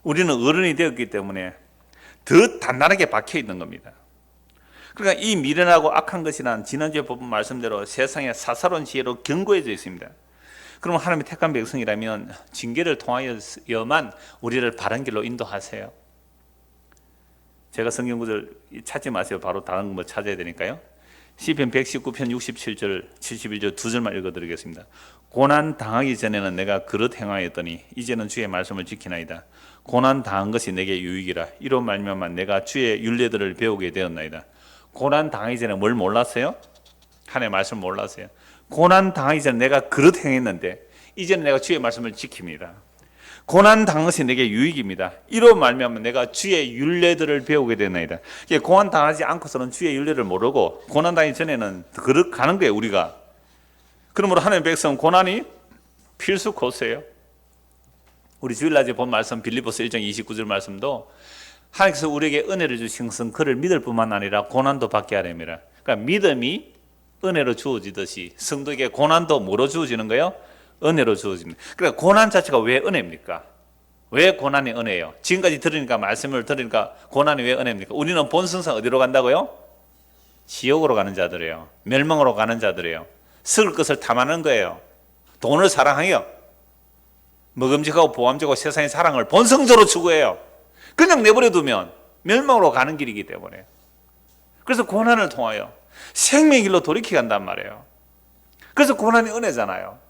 S1: 우리는 어른이 되었기 때문에 더 단단하게 박혀 있는 겁니다. 그러니까 이 미련하고 악한 것이란 지난주에 본 말씀대로 세상의 사사로운 지혜로 견고해져 있습니다. 그럼 하나님의 택한 백성이라면 징계를 통하여만 우리를 바른 길로 인도하세요. 제가 성경 구절 찾지 마세요. 바로 다른 거 찾아야 되니까요. 시편 119편 67절 71절 두 절만 읽어드리겠습니다. 고난 당하기 전에는 내가 그릇 행하였더니 이제는 주의 말씀을 지키나이다. 고난 당한 것이 내게 유익이라. 이로 말미암아 내가 주의 율례들을 배우게 되었나이다. 고난 당하기 전에 뭘 몰랐어요? 하나님의 말씀을 몰랐어요. 고난 당하기 전에 내가 그릇 행했는데 이제는 내가 주의 말씀을 지킵니다. 고난 당한 것이 내게 유익입니다. 이로 말미암아 내가 주의 율례들을 배우게 되나이다. 고난 당하지 않고서는 주의 율례를 모르고 고난 당하기 전에는 그렇게 가는 거예요, 우리가. 그러므로 하나님의 백성 고난이 필수 코스예요. 우리 주일날에 본 말씀 빌립보서 1장 29절 말씀도 하나님께서 우리에게 은혜를 주신 것은 그를 믿을 뿐만 아니라 고난도 받게 하려니라. 그러니까 믿음이 은혜로 주어지듯이 성도에게 고난도 뭐로 주어지는 거예요? 은혜로 주어집니다. 그러니까 고난 자체가 왜 은혜입니까? 왜 고난이 은혜예요? 지금까지 들으니까, 말씀을 들으니까 고난이 왜 은혜입니까? 우리는 본성상 어디로 간다고요? 지옥으로 가는 자들이에요. 멸망으로 가는 자들이에요. 썩을 것을 탐하는 거예요. 돈을 사랑해요. 먹음직하고 보암직하고 세상의 사랑을 본성적으로 추구해요. 그냥 내버려 두면 멸망으로 가는 길이기 때문에. 그래서 고난을 통하여 생명의 길로 돌이켜 간단 말이에요. 그래서 고난이 은혜잖아요.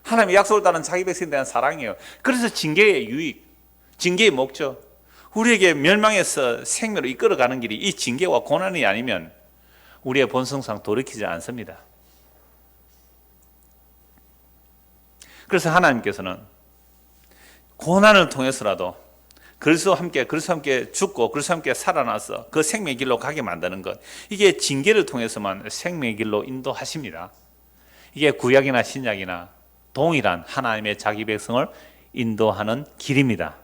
S1: 하나님의 약속을 따른 자기 백성에 대한 사랑이에요. 그래서 징계의 유익, 징계의 목적, 우리에게 멸망에서 생명으로 이끌어가는 길이 이 징계와 고난이 아니면 우리의 본성상 돌이키지 않습니다. 그래서 하나님께서는 고난을 통해서라도 그리스도와 함께 죽고 그리스도와 함께 살아나서 그 생명의 길로 가게 만드는 것, 이게 징계를 통해서만 생명의 길로 인도하십니다. 이게 구약이나 신약이나 동일한 하나님의 자기 백성을 인도하는 길입니다.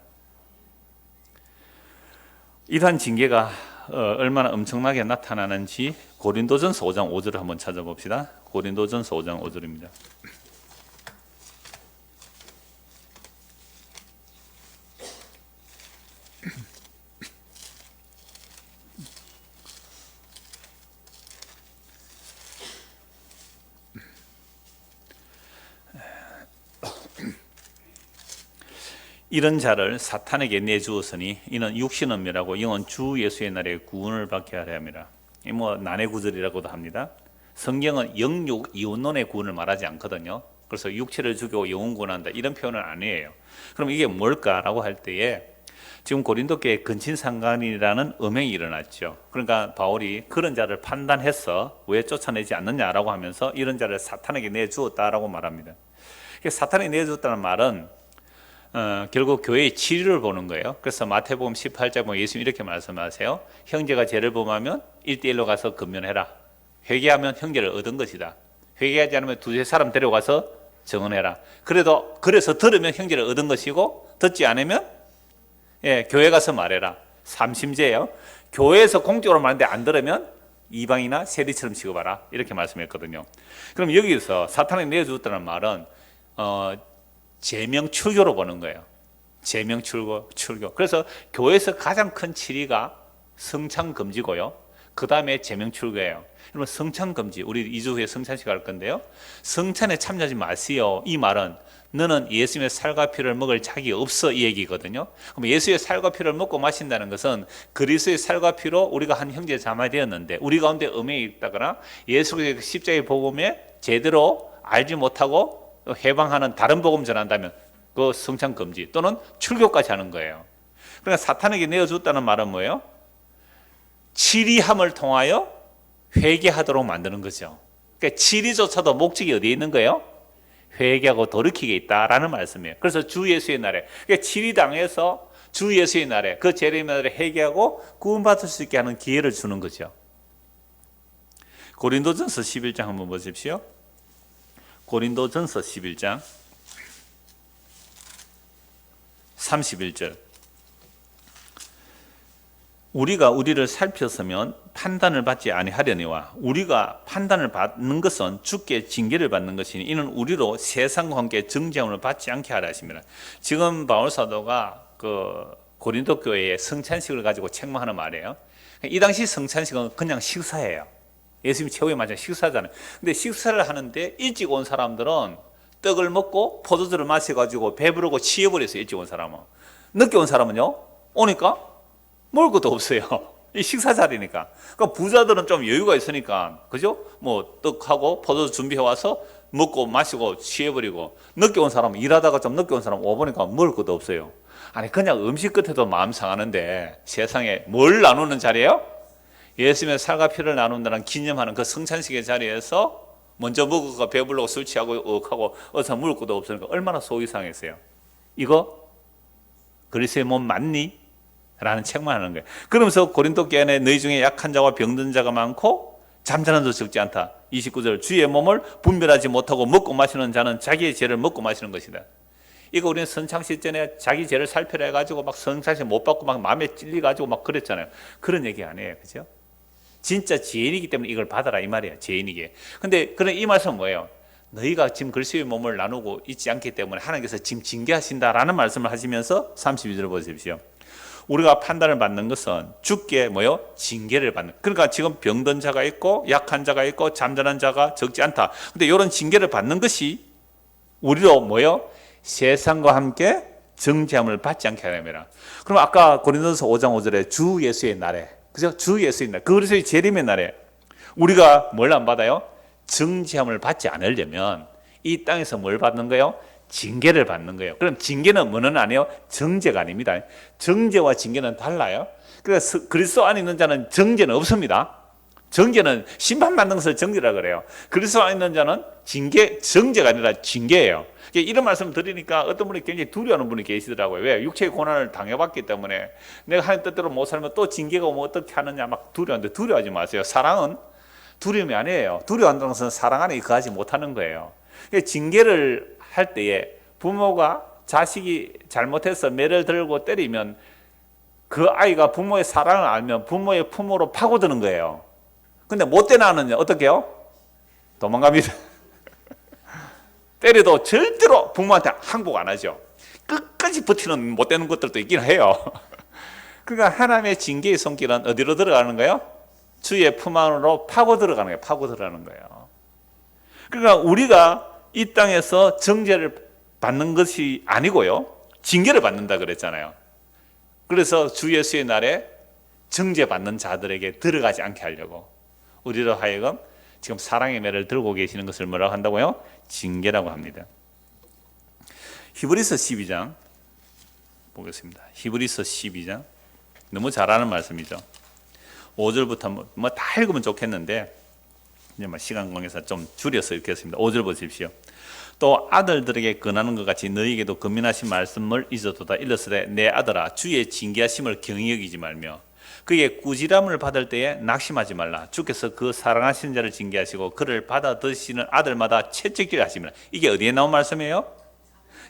S1: 이러한 징계가 얼마나 엄청나게 나타나는지 고린도전서 5장 5절을 한번 찾아봅시다. 고린도전서 5장 5절입니다. 이런 자를 사탄에게 내주었으니 이는 육신은 멸하고 영은 주 예수의 날에 구원을 받게 하려 함이라. 난해 구절이라고도 합니다. 성경은 영육 이원론의 구원을 말하지 않거든요. 그래서 육체를 죽이고 영혼 구원한다 이런 표현은 아니에요. 그럼 이게 뭘까라고 할 때에 지금 고린도 교회에 근친상간이라는 음행이 일어났죠. 그러니까 바울이 그런 자를 판단해서 왜 쫓아내지 않느냐라고 하면서 이런 자를 사탄에게 내주었다라고 말합니다. 사탄에게 내주었다는 말은 결국 교회의 치리를 보는 거예요. 그래서 마태복음 18장 보면 예수님 이렇게 말씀하세요. 형제가 죄를 범하면 1대1로 가서 금면해라. 회개하면 형제를 얻은 것이다. 회개하지 않으면 두세 사람 데려가서 증언해라. 그래서 들으면 형제를 얻은 것이고 듣지 않으면 교회 가서 말해라. 삼심제예요. 교회에서 공적으로 말하는데 안 들으면 이방이나 세리처럼 취급하라. 이렇게 말씀했거든요. 그럼 여기서 사탄이 내주었다는 말은 제명출교로 보는 거예요. 제명출교. 그래서 교회에서 가장 큰 치리가 성찬금지고요. 그 다음에 제명출교예요. 그러면 성찬금지, 우리 2주 후에 성찬식 할 건데요. 성찬에 참여하지 마세요. 이 말은 너는 예수님의 살과 피를 먹을 자격이 없어 이 얘기거든요. 그럼 예수의 살과 피를 먹고 마신다는 것은 그리스도의 살과 피로 우리가 한 형제 자매가 되었는데 우리 가운데 음행이 있다거나 예수의 십자가의 복음에 제대로 알지 못하고 해방하는 다른 복음 전한다면 그 성찬 금지 또는 출교까지 하는 거예요. 그러니까 사탄에게 내어줬다는 말은 뭐예요? 치리함을 통하여 회개하도록 만드는 거죠. 그러니까 치리조차도 목적이 어디에 있는 거예요? 회개하고 돌이키게 있다라는 말씀이에요. 그래서 주 예수의 날에, 그러니까 치리당해서 주 예수의 날에 그 재림의 날에 회개하고 구원받을 수 있게 하는 기회를 주는 거죠. 고린도전서 11장 한번 보십시오. 고린도전서 11장 31절. 우리가 우리를 살폈으면 판단을 받지 아니하려니와 우리가 판단을 받는 것은 주께 징계를 받는 것이니 이는 우리로 세상과 함께 정죄함을 받지 않게 하라 하십니다. 지금 바울 사도가 그 고린도 교회의 성찬식을 가지고 책망하는 말이에요. 이 당시 성찬식은 그냥 식사예요. 예수님 최후의 마지막 식사잖아요. 근데 식사를 하는데 일찍 온 사람들은 떡을 먹고 포도주를 마셔가지고 배부르고 취해버렸어요. 일찍 온 사람은. 늦게 온 사람은요, 오니까 먹을 것도 없어요. 이 식사 자리니까. 그러니까 부자들은 좀 여유가 있으니까, 그죠? 뭐 떡하고 포도주 준비해 와서 먹고 마시고 취해버리고, 늦게 온 사람은 일하다가 좀 늦게 온 사람 와보니까 먹을 것도 없어요. 아니 그냥 음식 끝에도 마음 상하는데 세상에 뭘 나누는 자리예요? 예수님의 살과 피를 나눈다는 기념하는 그 성찬식의 자리에서 먼저 먹어가 배불러고 술 취하고 억하고 어서 먹을 것도 없으니까 얼마나 속이 상했어요. 이거 그리스도의 몸 맞니? 라는 책만 하는 거예요. 그러면서 고린도 교회 안에 너희 중에 약한 자와 병든 자가 많고 잠자는 자도 적지 않다. 29절 주의 몸을 분별하지 못하고 먹고 마시는 자는 자기의 죄를 먹고 마시는 것이다. 이거 우리는 선창시 전에 자기 죄를 살펴라 해가지고 막 선창시 못 받고 막 마음에 찔리가지고 막 그랬잖아요. 그런 얘기 아니에요. 그죠? 진짜 죄인이기 때문에 이걸 받아라 이 말이에요. 죄인이게. 근데 그런 이 말씀은 뭐예요? 너희가 지금 그리스도의 몸을 나누고 있지 않기 때문에 하나님께서 지금 징계하신다라는 말씀을 하시면서 32절 보십시오. 우리가 판단을 받는 것은 주께 뭐요? 징계를 받는. 그러니까 지금 병든 자가 있고 약한 자가 있고 잠자는 자가 적지 않다. 근데 이런 징계를 받는 것이 우리로 뭐요? 세상과 함께 정죄함을 받지 않게 하려면. 그럼 아까 고린도서 5장 5절에 주 예수의 날에, 그죠? 주 예수의 날, 그리스도의 재림의 날에 우리가 뭘 안 받아요? 정죄함을 받지 않으려면 이 땅에서 뭘 받는 거예요? 징계를 받는 거예요. 그럼 징계는 뭐는 아니에요? 정죄가 아닙니다. 정죄와 징계는 달라요. 그래서 그리스도 안에 있는 자는 정죄는 없습니다. 정죄는 심판받는 것을 정죄라 그래요. 그리스도 안에 있는 자는 정죄가 아니라 징계예요. 이런 말씀 드리니까 어떤 분이 굉장히 두려워하는 분이 계시더라고요. 왜? 육체의 고난을 당해봤기 때문에 내가 하나님 뜻대로 못 살면 또 징계가 오면 어떻게 하느냐 막 두려워하는데 두려워하지 마세요. 사랑은 두려움이 아니에요. 두려워한다는 것은 사랑 안에 거하지 못하는 거예요. 징계를 할 때에 부모가 자식이 잘못해서 매를 들고 때리면 그 아이가 부모의 사랑을 알면 부모의 품으로 파고드는 거예요. 근데 못된 아는 어떻게 해요? 도망갑니다. 때려도 절대로 부모한테 항복 안 하죠. 끝까지 버티는 못되는 것들도 있긴 해요. 그러니까 하나님의 징계의 손길은 어디로 들어가는 거예요? 주의 품 안으로 파고 들어가는 거예요. 파고 들어가는 거예요. 그러니까 우리가 이 땅에서 정죄를 받는 것이 아니고요. 징계를 받는다 그랬잖아요. 그래서 주 예수의 날에 정죄 받는 자들에게 들어가지 않게 하려고 우리로 하여금 지금 사랑의 매를 들고 계시는 것을 뭐라고 한다고요? 징계라고 합니다. 히브리서 12장 보겠습니다. 히브리서 12장 너무 잘 아는 말씀이죠. 5절부터 뭐 다 읽으면 좋겠는데 이제 시간 관계상 좀 줄여서 읽겠습니다. 5절 보십시오. 또 아들들에게 권하는 것 같이 너희에게도 권면하신 말씀을 잊어도다. 일렀으되 내 아들아 주의 징계하심을 경히 여기지 말며 그의 꾸지람을 받을 때에 낙심하지 말라. 주께서 그 사랑하시는 자를 징계하시고 그를 받아들이시는 아들마다 채찍질 하시면. 이게 어디에 나온 말씀이에요?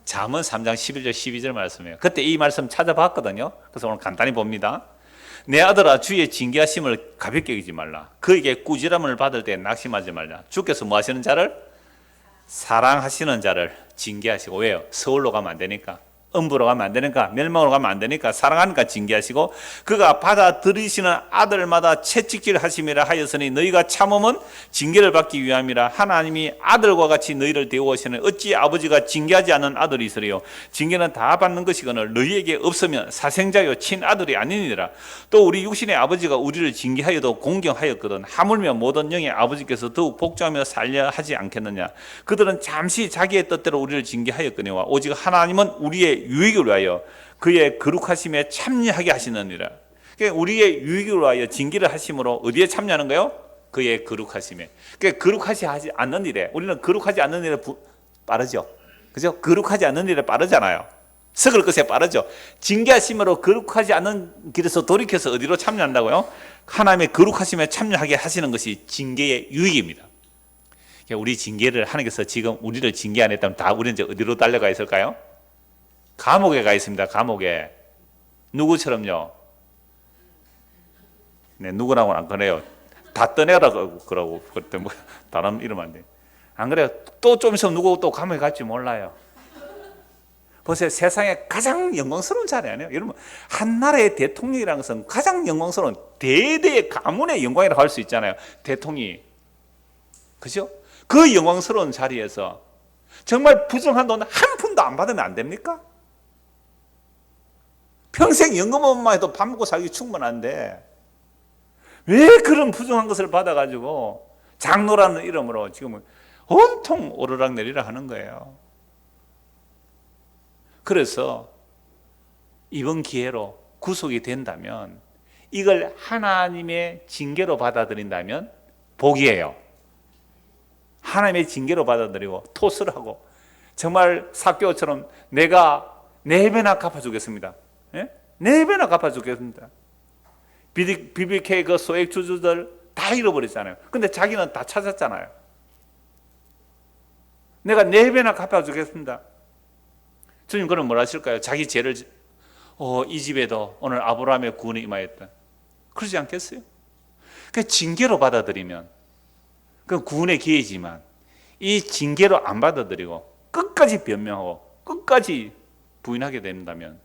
S1: 잠언 3장 11절 12절 말씀이에요. 그때 이 말씀 찾아봤거든요. 그래서 오늘 간단히 봅니다. 내 아들아 주의 징계하심을 가볍게 여기지 말라. 그에게 꾸지람을 받을 때 낙심하지 말라. 주께서 뭐 하시는 자를? 사랑하시는 자를 징계하시고. 왜요? 서울로 가면 안 되니까, 음부로 가면 안 되니까, 멸망으로 가면 안 되니까 사랑하니까 징계하시고 그가 받아들이시는 아들마다 채찍질 하심이라 하였으니 너희가 참음은 징계를 받기 위함이라. 하나님이 아들과 같이 너희를 대우하시는 어찌 아버지가 징계하지 않는 아들이 있으리요. 징계는 다 받는 것이거늘 너희에게 없으면 사생자요 친아들이 아니니라. 또 우리 육신의 아버지가 우리를 징계하여도 공경하였거든 하물며 모든 영의 아버지께서 더욱 복종하며 살려 하지 않겠느냐. 그들은 잠시 자기의 뜻대로 우리를 징계하였거니와 오직 하나님은 우리의 유익을 위하여 그의 거룩하심에 참여하게 하시느니라. 그러니까 우리의 유익을 위하여 징계를 하심으로 어디에 참여하는 거예요? 그의 거룩하심에. 그러니까 거룩하지 않는 일에, 우리는 거룩하지 않는 일에 빠르죠. 그죠? 거룩하지 않는 일에 빠르잖아요. 썩을 것에 빠르죠. 징계하심으로 거룩하지 않는 길에서 돌이켜서 어디로 참여한다고요? 하나님의 거룩하심에 참여하게 하시는 것이 징계의 유익입니다. 그러니까 우리 징계를 하나님께서 지금 우리를 징계 안 했다면 다 우리는 이제 어디로 달려가 있을까요? 감옥에 가 있습니다. 감옥에. 누구처럼요? 네, 누구라고는 안 그래요. 다 떠내라고 그러고 그때 뭐 다른 이름 안 돼. 안 그래요? 또 좀 있으면 누구 또 감옥에 갈지 몰라요. 보세요. 세상에 가장 영광스러운 자리 아니에요? 여러분, 한 나라의 대통령이라는 것은 가장 영광스러운 대대의 가문의 영광이라고 할 수 있잖아요. 대통령이. 그죠? 그 영광스러운 자리에서 정말 부정한 돈 한 푼도 안 받으면 안 됩니까? 평생 연금만 해도 밥 먹고 살기 충분한데 왜 그런 부정한 것을 받아가지고 장로라는 이름으로 지금 온통 오르락내리락 하는 거예요. 그래서 이번 기회로 구속이 된다면 이걸 하나님의 징계로 받아들인다면 복이에요. 하나님의 징계로 받아들이고 토스를 하고 정말 삭개오처럼 내가 4배나 갚아주겠습니다. 예? 4배나 갚아주겠습니다. BBK 그 소액 주주들 다 잃어버렸잖아요. 근데 자기는 다 찾았잖아요. 내가 4배나 갚아주겠습니다. 주님 그럼 뭘 하실까요? 자기 죄를 이 집에도 오늘 아브라함의 구원이 임하였다. 그러지 않겠어요? 그 징계로 받아들이면 그 구원의 기회지만 이 징계로 안 받아들이고 끝까지 변명하고 끝까지 부인하게 된다면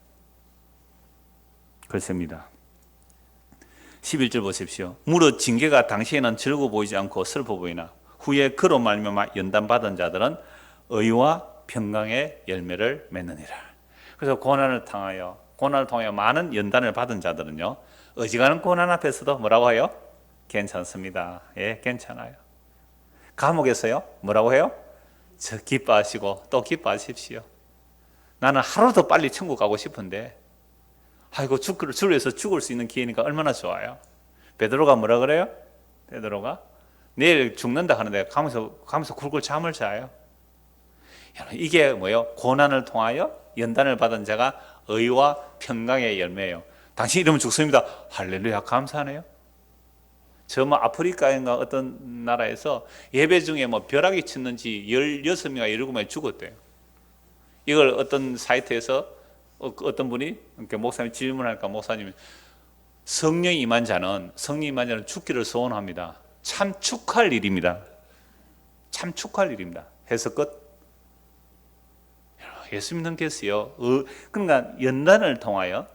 S1: 글쎄입니다. 11절 보십시오. 무릇 징계가 당시에는 즐거워 보이지 않고 슬퍼 보이나 후에 그로 말미암아 연단받은 자들은 의와 평강의 열매를 맺느니라. 그래서 고난을 통하여 많은 연단을 받은 자들은요, 어지간한 고난 앞에서도 뭐라고 해요? 괜찮습니다. 예, 괜찮아요. 감옥에서요, 뭐라고 해요? 저 기뻐하시고 또 기뻐하십시오. 나는 하루 더 빨리 천국 가고 싶은데, 아이고, 주를 위해서 죽을 수 있는 기회니까 얼마나 좋아요. 베드로가 뭐라 그래요? 베드로가 내일 죽는다 하는데 가면서 굴굴 잠을 자요. 이게 뭐예요? 고난을 통하여 연단을 받은 자가 의와 평강의 열매예요. 당신 이러면 죽습니다. 할렐루야, 감사하네요. 저 아프리카인가 어떤 나라에서 예배 중에 벼락이 쳤는지 16명이 17명이 죽었대요. 이걸 어떤 사이트에서 어떤 분이 목사님 질문하니까 목사님이 성령이 임한 자는 죽기를 소원합니다. 참 축하할 일입니다. 참 축하할 일입니다. 해서 끝. 예수 믿는겠어요. 그러니까 연단을 통하여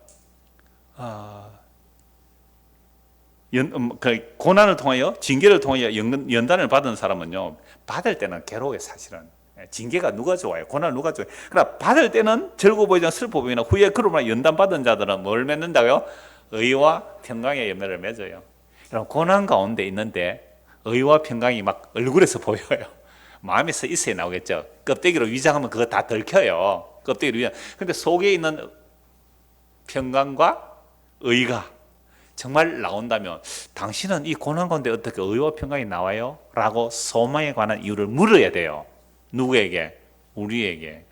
S1: 고난을 통하여 징계를 통하여 연단을 받은 사람은요, 받을 때는 괴로워요. 사실은 징계가 누가 좋아요? 고난을 누가 좋아요? 그러나 받을 때는 즐거워 보이지 않고 슬퍼 보이나 후에 그러나 연단 받은 자들은 뭘 맺는다고요? 의와 평강의 열매를 맺어요. 여러분, 고난 가운데 있는데 의와 평강이 막 얼굴에서 보여요. 마음에서 있어야 나오겠죠. 껍데기로 위장하면 그거 다 들켜요. 껍데기로 위장. 근데 속에 있는 평강과 의가 정말 나온다면 당신은 이 고난 가운데 어떻게 의와 평강이 나와요? 라고 소망에 관한 이유를 물어야 돼요. 누구에게? 우리에게.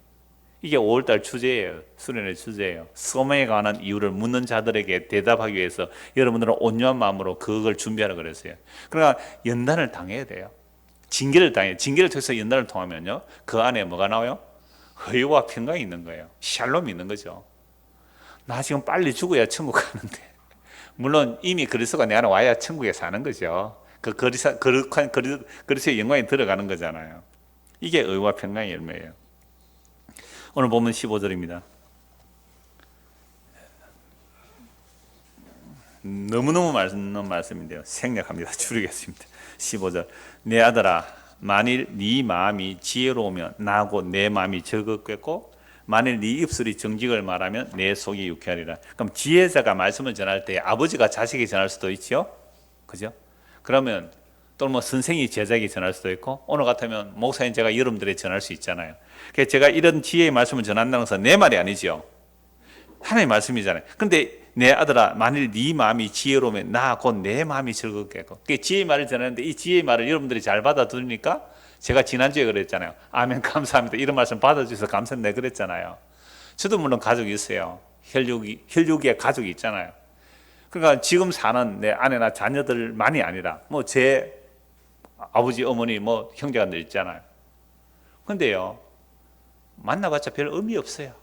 S1: 이게 5월달 주제예요. 수련의 주제예요. 소망에 관한 이유를 묻는 자들에게 대답하기 위해서 여러분들은 온유한 마음으로 그걸 준비하라 그랬어요. 그러니까 연단을 당해야 돼요. 징계를 당해요. 징계를 통해서 연단을 통하면요, 그 안에 뭐가 나와요? 의와 평강이 있는 거예요. 샬롬이 있는 거죠. 나 지금 빨리 죽어야 천국 가는데, 물론 이미 그리스도가 내 안에 와야 천국에 사는 거죠. 그 거룩한 그리스도의 영광에 들어가는 거잖아요. 이게 의와 평강의 열매예요. 오늘 보면 15절입니다. 너무너무 맞는 말씀인데요, 생략합니다. 줄이겠습니다. 15절. 내 아들아, 만일 네 마음이 지혜로우면 나하고 내 마음이 즐겁겠고 만일 네 입술이 정직을 말하면 내 속이 유쾌하리라. 그럼 지혜자가 말씀을 전할 때 아버지가 자식에게 전할 수도 있죠. 그죠? 그러면 또 뭐 선생이 제자에게 전할 수도 있고, 오늘 같으면 목사님 제가 여러분들에게 전할 수 있잖아요. 그래서 제가 이런 지혜의 말씀을 전한다는 것은 내 말이 아니죠. 하나님의 말씀이잖아요. 근데 내 아들아, 만일 네 마음이 지혜로우면 나 곧 내 마음이 즐겁겠고. 지혜의 말을 전하는데 이 지혜의 말을 여러분들이 잘 받아들으니까, 제가 지난주에 그랬잖아요. 아멘, 감사합니다. 이런 말씀 받아주셔서 감사합니다. 그랬잖아요. 저도 물론 가족이 있어요. 혈육의 가족이 있잖아요. 그러니까 지금 사는 내 아내나 자녀들만이 아니라 뭐 제 아버지, 어머니, 뭐 형제간들 있잖아요. 근데요, 만나봤자 별 의미 없어요.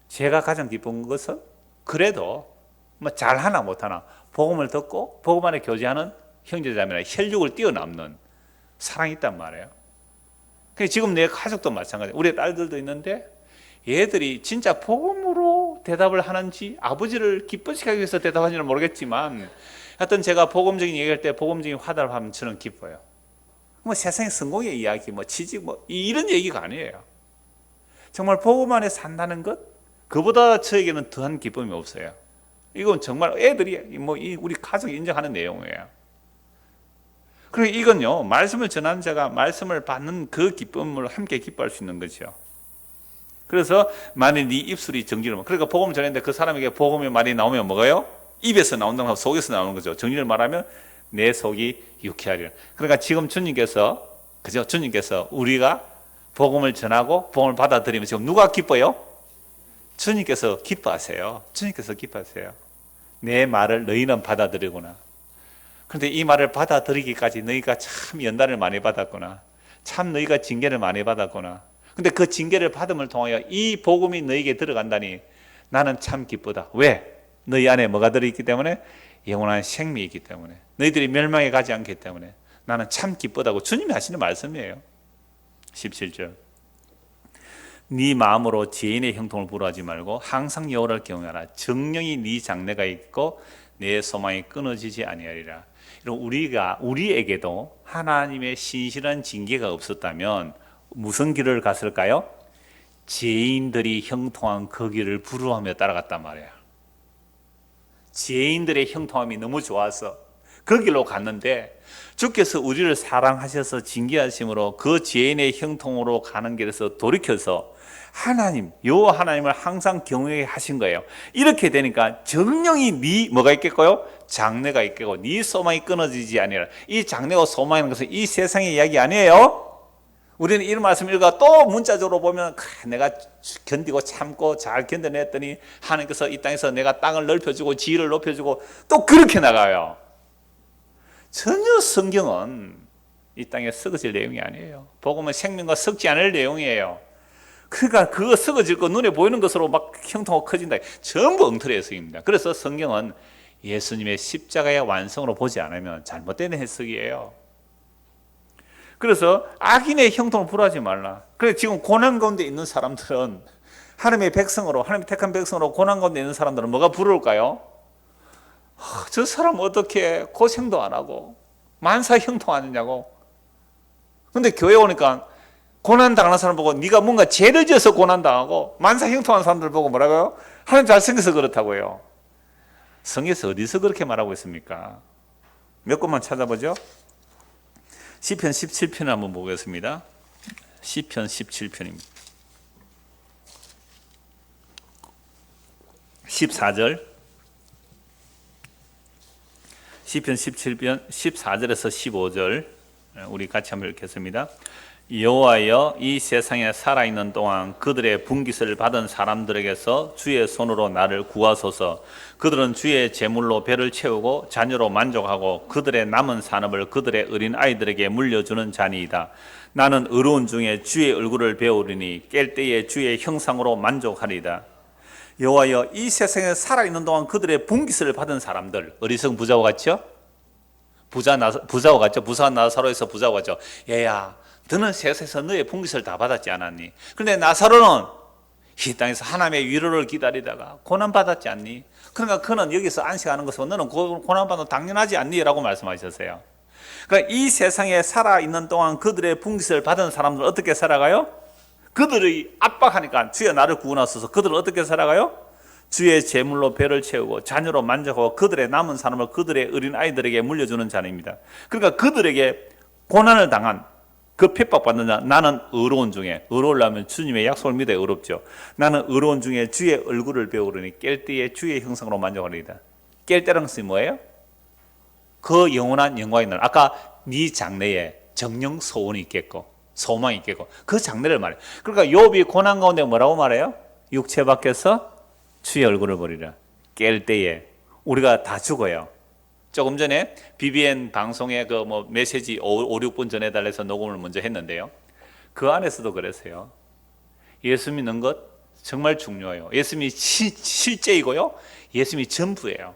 S1: 제가 가장 기쁜 것은 그래도 뭐 잘하나 못하나 복음을 듣고 복음 안에 교제하는 형제자매나 혈육을 뛰어넘는 사랑이 있단 말이에요. 지금 내 가족도 마찬가지예요. 우리 딸들도 있는데 얘들이 진짜 복음으로 대답을 하는지 아버지를 기쁘시게 하기 위해서 대답하는지는 모르겠지만, 하여튼 제가 복음적인 얘기할 때 복음적인 화답을 하면 저는 기뻐요. 뭐 세상의 성공의 이야기, 뭐 취직, 뭐 이런 얘기가 아니에요. 정말 복음 안에 산다는 것, 그보다 저에게는 더한 기쁨이 없어요. 이건 정말 애들이 뭐 우리 가족이 인정하는 내용이에요. 그리고 이건요, 말씀을 전하는 자가 말씀을 받는 그 기쁨을 함께 기뻐할 수 있는 거죠. 그래서 만일 네 입술이 정직을, 그러니까 복음을 전했는데 그 사람에게 복음의 말이 나오면 뭐가요? 입에서 나온다고 하고 속에서 나오는 거죠. 정리를 말하면 내 속이 유쾌하리라. 그러니까 지금 주님께서, 그죠? 주님께서 우리가 복음을 전하고 복음을 받아들이면 지금 누가 기뻐요? 주님께서 기뻐하세요. 주님께서 기뻐하세요. 내 말을 너희는 받아들이구나. 그런데 이 말을 받아들이기까지 너희가 참 연단을 많이 받았구나. 참 너희가 징계를 많이 받았구나. 근데 그 징계를 받음을 통하여 이 복음이 너희에게 들어간다니 나는 참 기쁘다. 왜? 너희 안에 뭐가 들어있기 때문에? 영원한 생명이 있기 때문에. 너희들이 멸망에 가지 않기 때문에 나는 참 기쁘다고 주님이 하시는 말씀이에요. 17절. 네 마음으로 죄인의 형통을 부러워하지 말고 항상 여호와를 경외하라. 정령이 네 장래가 있고 내 소망이 끊어지지 아니하리라. 우리에게도 하나님의 신실한 징계가 없었다면 무슨 길을 갔을까요? 죄인들이 형통한 그 길을 부러워하며 따라갔단 말이에요. 죄인들의 형통함이 너무 좋아서 그 길로 갔는데 주께서 우리를 사랑하셔서 징계하심으로 그 죄인의 형통으로 가는 길에서 돌이켜서 여호와 하나님을 항상 경외하신 거예요. 이렇게 되니까 정령이 네 뭐가 있겠고요? 장래가 있겠고 네 소망이 끊어지지 아니라. 이 장래와 소망이라는 것은 이 세상의 이야기 아니에요. 우리는 이런 말씀 읽어 또 문자적으로 보면 내가 견디고 참고 잘 견뎌냈더니 하나님께서 이 땅에서 내가 땅을 넓혀주고 지위를 높여주고 또 그렇게 나가요. 전혀 성경은 이 땅에 썩어질 내용이 아니에요. 복음은 생명과 썩지 않을 내용이에요. 그러니까 그거 썩어질 거 눈에 보이는 것으로 막 형통하고 커진다. 전부 엉터리 해석입니다. 그래서 성경은 예수님의 십자가의 완성으로 보지 않으면 잘못된 해석이에요. 그래서 악인의 형통을 부러워하지 말라. 그래서 지금 고난 가운데 있는 사람들은 하나님의 백성으로, 하나님의 택한 백성으로 고난 가운데 있는 사람들은 뭐가 부러울까요? 저 사람 어떻게 고생도 안 하고 만사 형통하느냐고. 근데 교회 오니까 고난 당하는 사람 보고 네가 뭔가 죄를 지어서 고난 당하고 만사 형통하는 사람들 보고 뭐라고요? 하나님 잘생겨서 그렇다고요. 성경에서 어디서 그렇게 말하고 있습니까? 몇 곳만 찾아보죠. 시편 17편을 한번 보겠습니다. 시편 17편입니다. 14절. 시편 17편 14절에서 15절 우리 같이 한번 읽겠습니다. 여호와여, 이 세상에 살아있는 동안 그들의 분깃을 받은 사람들에게서 주의 손으로 나를 구하소서. 그들은 주의 제물로 배를 채우고 자녀로 만족하고 그들의 남은 산업을 그들의 어린 아이들에게 물려주는 자니이다. 나는 의로운 중에 주의 얼굴을 배우리니 깰 때에 주의 형상으로 만족하리이다. 여호와여, 이 세상에 살아있는 동안 그들의 분깃을 받은 사람들, 어리석은 부자와 같죠? 부자와 같죠? 부산 나사로에서 부자와 같죠? 얘야, 너는 세상에서 너의 분깃을 다 받았지 않았니? 그런데 나사로는 이 땅에서 하나님의 위로를 기다리다가 고난받았지 않니? 그러니까 그는 여기서 안식하는 것은 너는 고난받는 당연하지 않니? 라고 말씀하셨어요. 그러니까 이 세상에 살아있는 동안 그들의 분깃을 받은 사람들은 어떻게 살아가요? 그들이 압박하니까 주여 나를 구원하소서. 그들은 어떻게 살아가요? 주의 제물로 배를 채우고 자녀로 만족하고 그들의 남은 사람을 그들의 어린 아이들에게 물려주는 자입니다. 그러니까 그들에게 고난을 당한 그 핍박받는 자, 나는 의로운 중에, 의로우려면 주님의 약속을 믿어야 의롭죠. 나는 의로운 중에 주의 얼굴을 배우려니 깰 때에 주의 형상으로 만족하리이다. 깰 때라는 것이 뭐예요? 그 영원한 영광이 날. 아까 네 장래에 정령 소원이 있겠고 소망이 있겠고 그 장래를 말해요. 그러니까 욥이 고난 가운데 뭐라고 말해요? 육체 밖에서 주의 얼굴을 보리라. 깰 때에 우리가 다 죽어요. 조금 전에 BBN 방송에 그 메시지 5, 6분 전해달라 해서 녹음을 먼저 했는데요. 그 안에서도 그랬어요. 예수 믿는 것 정말 중요해요. 예수님이 실제이고요. 예수님이 전부예요.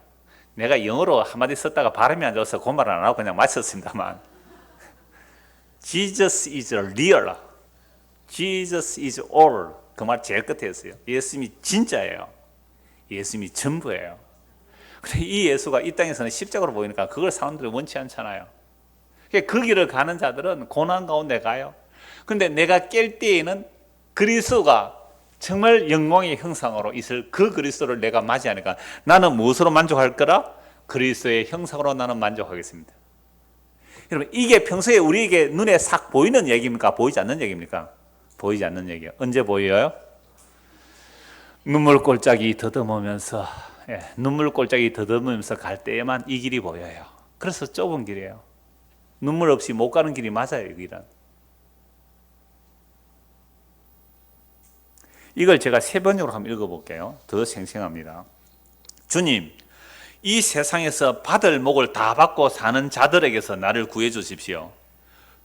S1: 내가 영어로 한마디 썼다가 발음이 안 좋아서 그 말은 안 하고 그냥 마쳤습니다만 Jesus is real. Jesus is all. 그 말 제일 끝에 했어요. 예수님이 진짜예요. 예수님이 전부예요. 근데 이 예수가 이 땅에서는 십자가로 보이니까 그걸 사람들이 원치 않잖아요. 그 길을 가는 자들은 고난 가운데 가요. 근데 내가 깰 때에는 그리스도가 정말 영광의 형상으로 있을 그 그리스도를 내가 맞이하니까 나는 무엇으로 만족할 거라? 그리스도의 형상으로 나는 만족하겠습니다. 여러분, 이게 평소에 우리에게 눈에 싹 보이는 얘기입니까? 보이지 않는 얘기입니까? 보이지 않는 얘기예요. 언제 보여요? 눈물 골짜기 더듬으면서 눈물 골짜기 더듬으면서 갈 때에만 이 길이 보여요. 그래서 좁은 길이에요. 눈물 없이 못 가는 길이 맞아요. 이 길은. 이걸 제가 세 번역으로 한번 읽어볼게요. 더 생생합니다. 주님, 이 세상에서 받을 목을 다 받고 사는 자들에게서 나를 구해 주십시오.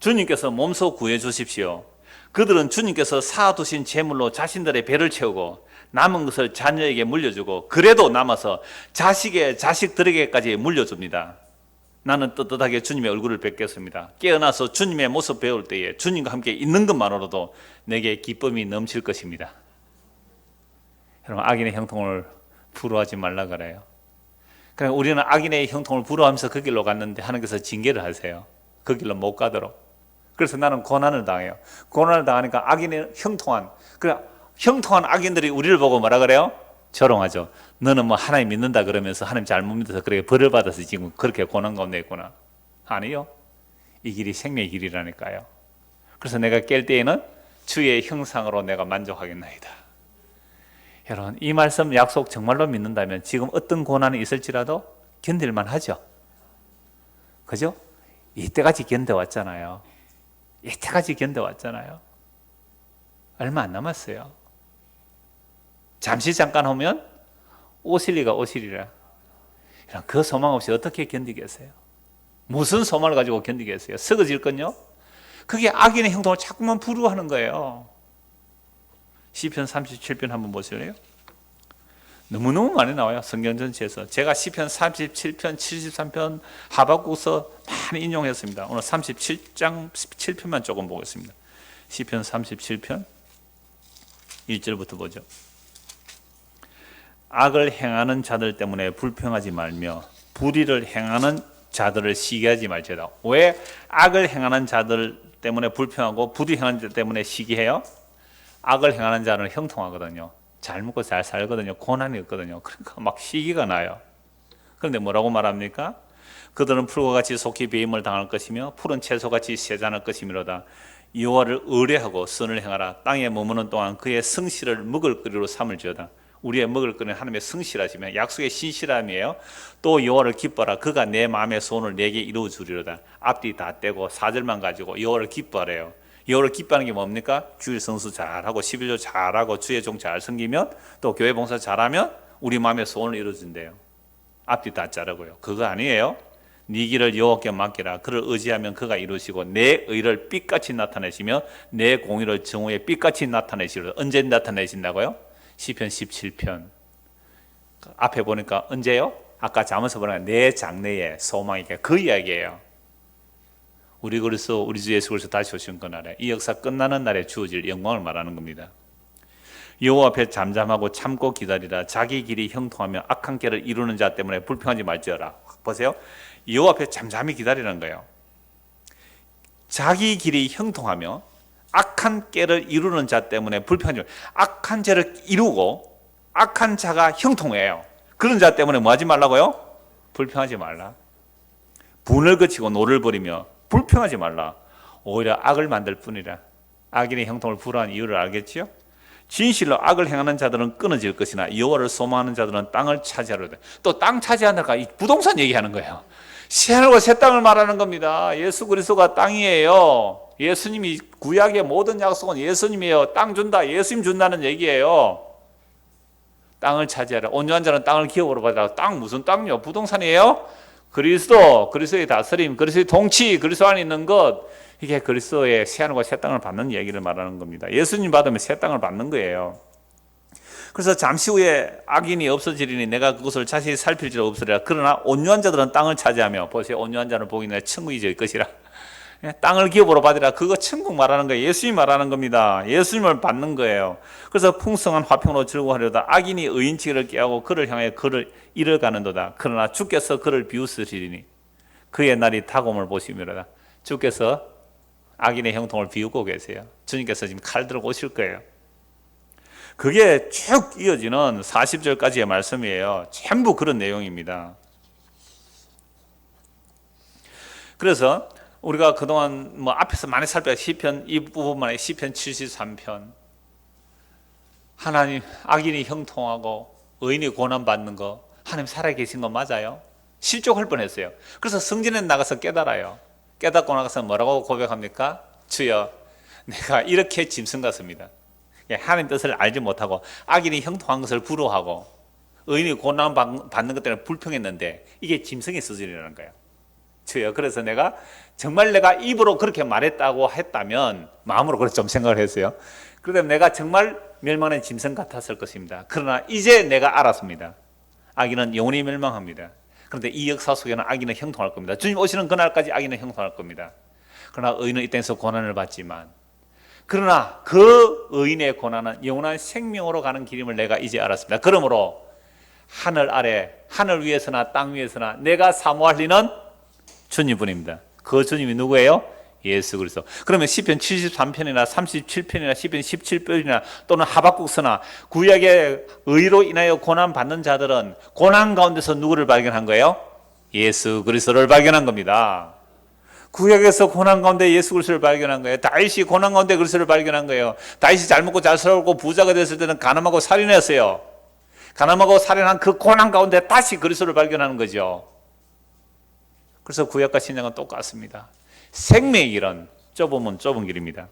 S1: 주님께서 몸소 구해 주십시오. 그들은 주님께서 쌓아두신 재물로 자신들의 배를 채우고 남은 것을 자녀에게 물려주고 그래도 남아서 자식의 자식들에게까지 물려줍니다. 나는 떳떳하게 주님의 얼굴을 뵙겠습니다. 깨어나서 주님의 모습 배울 때에 주님과 함께 있는 것만으로도 내게 기쁨이 넘칠 것입니다. 여러분, 악인의 형통을 부러워하지 말라 그래요. 그러니까 우리는 악인의 형통을 부러워하면서 그 길로 갔는데 하나님께서 징계를 하세요. 그 길로 못 가도록. 그래서 나는 고난을 당해요. 고난을 당하니까 악인의 형통한 악인들이 우리를 보고 뭐라 그래요? 조롱하죠. 너는 뭐 하나님 믿는다 그러면서 하나님 잘못 믿어서 그렇게 벌을 받아서 지금 그렇게 고난 가운데 있구나. 아니요. 이 길이 생명의 길이라니까요. 그래서 내가 깰 때에는 주의 형상으로 내가 만족하겠나이다. 여러분, 이 말씀 약속 정말로 믿는다면 지금 어떤 고난이 있을지라도 견딜만 하죠. 그죠? 이때까지 견뎌왔잖아요. 이때까지 견뎌왔잖아요. 얼마 안 남았어요. 잠시 잠깐 오면 오실리가 오시리라. 그 소망 없이 어떻게 견디겠어요? 무슨 소망을 가지고 견디겠어요? 썩어질 건요? 그게 악인의 행동을 자꾸만 부러워하는 거예요. 시편 37편 한번 보실래요? 너무너무 많이 나와요. 성경 전체에서. 제가 시편 37편, 73편, 하박국서 많이 인용했습니다. 오늘 37장 7편만 조금 보겠습니다. 시편 37편 1절부터 보죠. 악을 행하는 자들 때문에 불평하지 말며 불의를 행하는 자들을 시기하지 말지어다. 왜 악을 행하는 자들 때문에 불평하고 불의 행하는 자들 때문에 시기해요? 악을 행하는 자는 형통하거든요. 잘 먹고 잘 살거든요. 고난이 없거든요. 그러니까 막 시기가 나요. 그런데 뭐라고 말합니까? 그들은 풀과 같이 속히 배임을 당할 것이며 푸른 채소같이 세잔할 것이미로다. 여호와를 의뢰하고 선을 행하라. 땅에 머무는 동안 그의 성실을 먹을거리로 삼을지어다. 우리의 먹을거리는 하나님의 성실하시면 약속의 신실함이에요. 또 여호와를 기뻐하라. 그가 내 마음의 소원을 내게 이루어주리로다. 앞뒤 다 떼고 4절만 가지고 여호와를 기뻐하래요. 여호와를 기뻐하는 게 뭡니까? 주일 성수 잘하고 11조 잘하고 주의 종 잘 섬기면 또 교회 봉사 잘하면 우리 마음의 소원을 이루어준대요. 앞뒤 다 자르고요. 그거 아니에요. 네 길을 여호와께 맡기라. 그를 의지하면 그가 이루시고 내 의를 빛같이 나타내시며 내 공의를 정오에 빛같이 나타내시리로다. 언제 나타내신다고요? 시편 17편 앞에 보니까 언제요? 아까 잠언서 보니까 내 장래의 소망이 그 이야기예요. 우리 그리스도 우리 주 예수 그리스도 다시 오신 그날에 이 역사 끝나는 날에 주어질 영광을 말하는 겁니다. 여호와 앞에 잠잠하고 참고 기다리라. 자기 길이 형통하며 악한 길을 이루는 자 때문에 불평하지 말지어라. 보세요. 여호와 앞에 잠잠히 기다리는 거예요. 자기 길이 형통하며 악한 깨를 이루는 자 때문에 불평하지 말고, 악한 죄를 이루고 악한 자가 형통해요. 그런 자 때문에 뭐 하지 말라고요? 불평하지 말라. 분을 그치고 노를 버리며 불평하지 말라. 오히려 악을 만들 뿐이라. 악인의 형통을 불허한 이유를 알겠지요? 진실로 악을 행하는 자들은 끊어질 것이나 여호와를 소망하는 자들은 땅을 차지하리로다. 또 땅 차지한다가 이 부동산 얘기하는 거예요. 새하늘과 새 땅을 말하는 겁니다. 예수 그리스도가 땅이에요. 예수님이 구약의 모든 약속은 예수님이에요. 땅 준다, 예수님 준다는 얘기예요. 땅을 차지하라. 온유한 자는 땅을 기업으로 받으라. 땅 무슨 땅이요? 부동산이에요? 그리스도, 그리스도의 다스림, 그리스도의 통치, 그리스도 안에 있는 것, 이게 그리스도의 새하늘과 새 땅을 받는 얘기를 말하는 겁니다. 예수님 받으면 새 땅을 받는 거예요. 그래서 잠시 후에 악인이 없어지리니 내가 그것을 자세히 살필지라 없으리라. 그러나 온유한 자들은 땅을 차지하며, 보세요. 온유한 자는 복이 내 천국이 질 것이라. 땅을 기업으로 받으라. 그거 천국 말하는 거예요. 예수님 말하는 겁니다. 예수님을 받는 거예요. 그래서 풍성한 화평으로 즐거워하려다 악인이 의인치기를 깨하고 그를 향해 그를 잃어가는도다. 그러나 주께서 그를 비웃으시리니 그의 날이 다가옴을 보시미로다. 주께서 악인의 형통을 비우고 계세요. 주님께서 지금 칼 들고 오실 거예요. 그게 쭉 이어지는 40절까지의 말씀이에요. 전부 그런 내용입니다. 그래서 우리가 그동안 뭐 앞에서 많이 살펴 시편 이 부분만에 시편 73편 하나님 악인이 형통하고 의인이 고난받는 거 하나님 살아계신 거 맞아요? 실족할 뻔했어요. 그래서 성전에 나가서 깨달아요. 깨닫고 나가서 뭐라고 고백합니까? 주여 내가 이렇게 짐승 같습니다. 하나님 뜻을 알지 못하고 악인이 형통한 것을 부러워하고 의인이 고난 받는 것 때문에 불평했는데 이게 짐승의 수준이라는 거예요. 저요. 그래서 내가 정말 내가 입으로 그렇게 말했다고 했다면 마음으로 그렇게 좀 생각을 했어요. 그러면 내가 정말 멸망하는 짐승 같았을 것입니다. 그러나 이제 내가 알았습니다. 악인은 영원히 멸망합니다. 그런데 이 역사 속에는 악인은 형통할 겁니다. 주님 오시는 그날까지 악인은 형통할 겁니다. 그러나 의인은 이 땅에서 고난을 받지만 그러나 그 의인의 고난은 영원한 생명으로 가는 길임을 내가 이제 알았습니다. 그러므로 하늘 아래, 하늘 위에서나 땅 위에서나 내가 사모할 리는 주님뿐입니다. 그 주님이 누구예요? 예수 그리스도. 그러면 시편 73편이나 37편이나 시편 17편이나 또는 하박국서나 구약의 의로 인하여 고난 받는 자들은 고난 가운데서 누구를 발견한 거예요? 예수 그리스도를 발견한 겁니다. 구약에서 고난 가운데 예수 그리스도를 발견한 거예요. 다윗이 고난 가운데 그리스도를 발견한 거예요. 다윗이 잘 먹고 잘 살고 부자가 됐을 때는 가늠하고 살인했어요. 가늠하고 살인한 그 고난 가운데 다시 그리스도를 발견하는 거죠. 그래서 구약과 신약은 똑같습니다. 생명의 길은 좁으면 좁은 길입니다.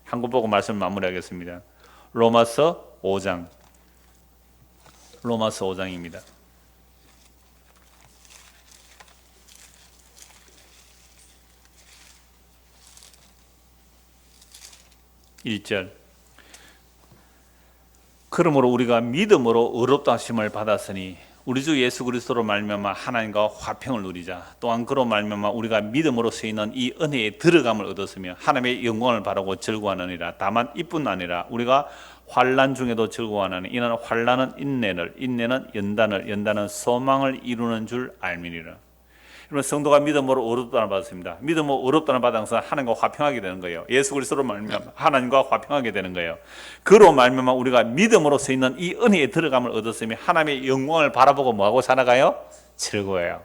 S1: 한 권 보고 말씀을 마무리하겠습니다. 로마서 5장. 로마서 5장입니다. 1절. 그러므로 우리가 믿음으로 의롭다 하심을 받았으니 우리 주 예수 그리스도로 말미암아 하나님과 화평을 누리자. 또한 그로 말미암아 우리가 믿음으로 쓰이는 이 은혜에 들어감을 얻었으며 하나님의 영광을 바라고 즐거워하느니라. 다만 이뿐 아니라 우리가 환난 중에도 즐거워하느니 이는 환난은 인내를, 인내는 연단을, 연단은 소망을 이루는 줄 알미니라. 그러면 성도가 믿음으로 의롭다는 받았습니다. 믿음으로 의롭다는 받아서 하나님과 화평하게 되는 거예요. 예수 그리스도로 말미암아 하나님과 화평하게 되는 거예요. 그로 말미암아 우리가 믿음으로 서 있는 이 은혜에 들어감을 얻었으며 하나님의 영광을 바라보고 뭐하고 살아가요? 즐거워요.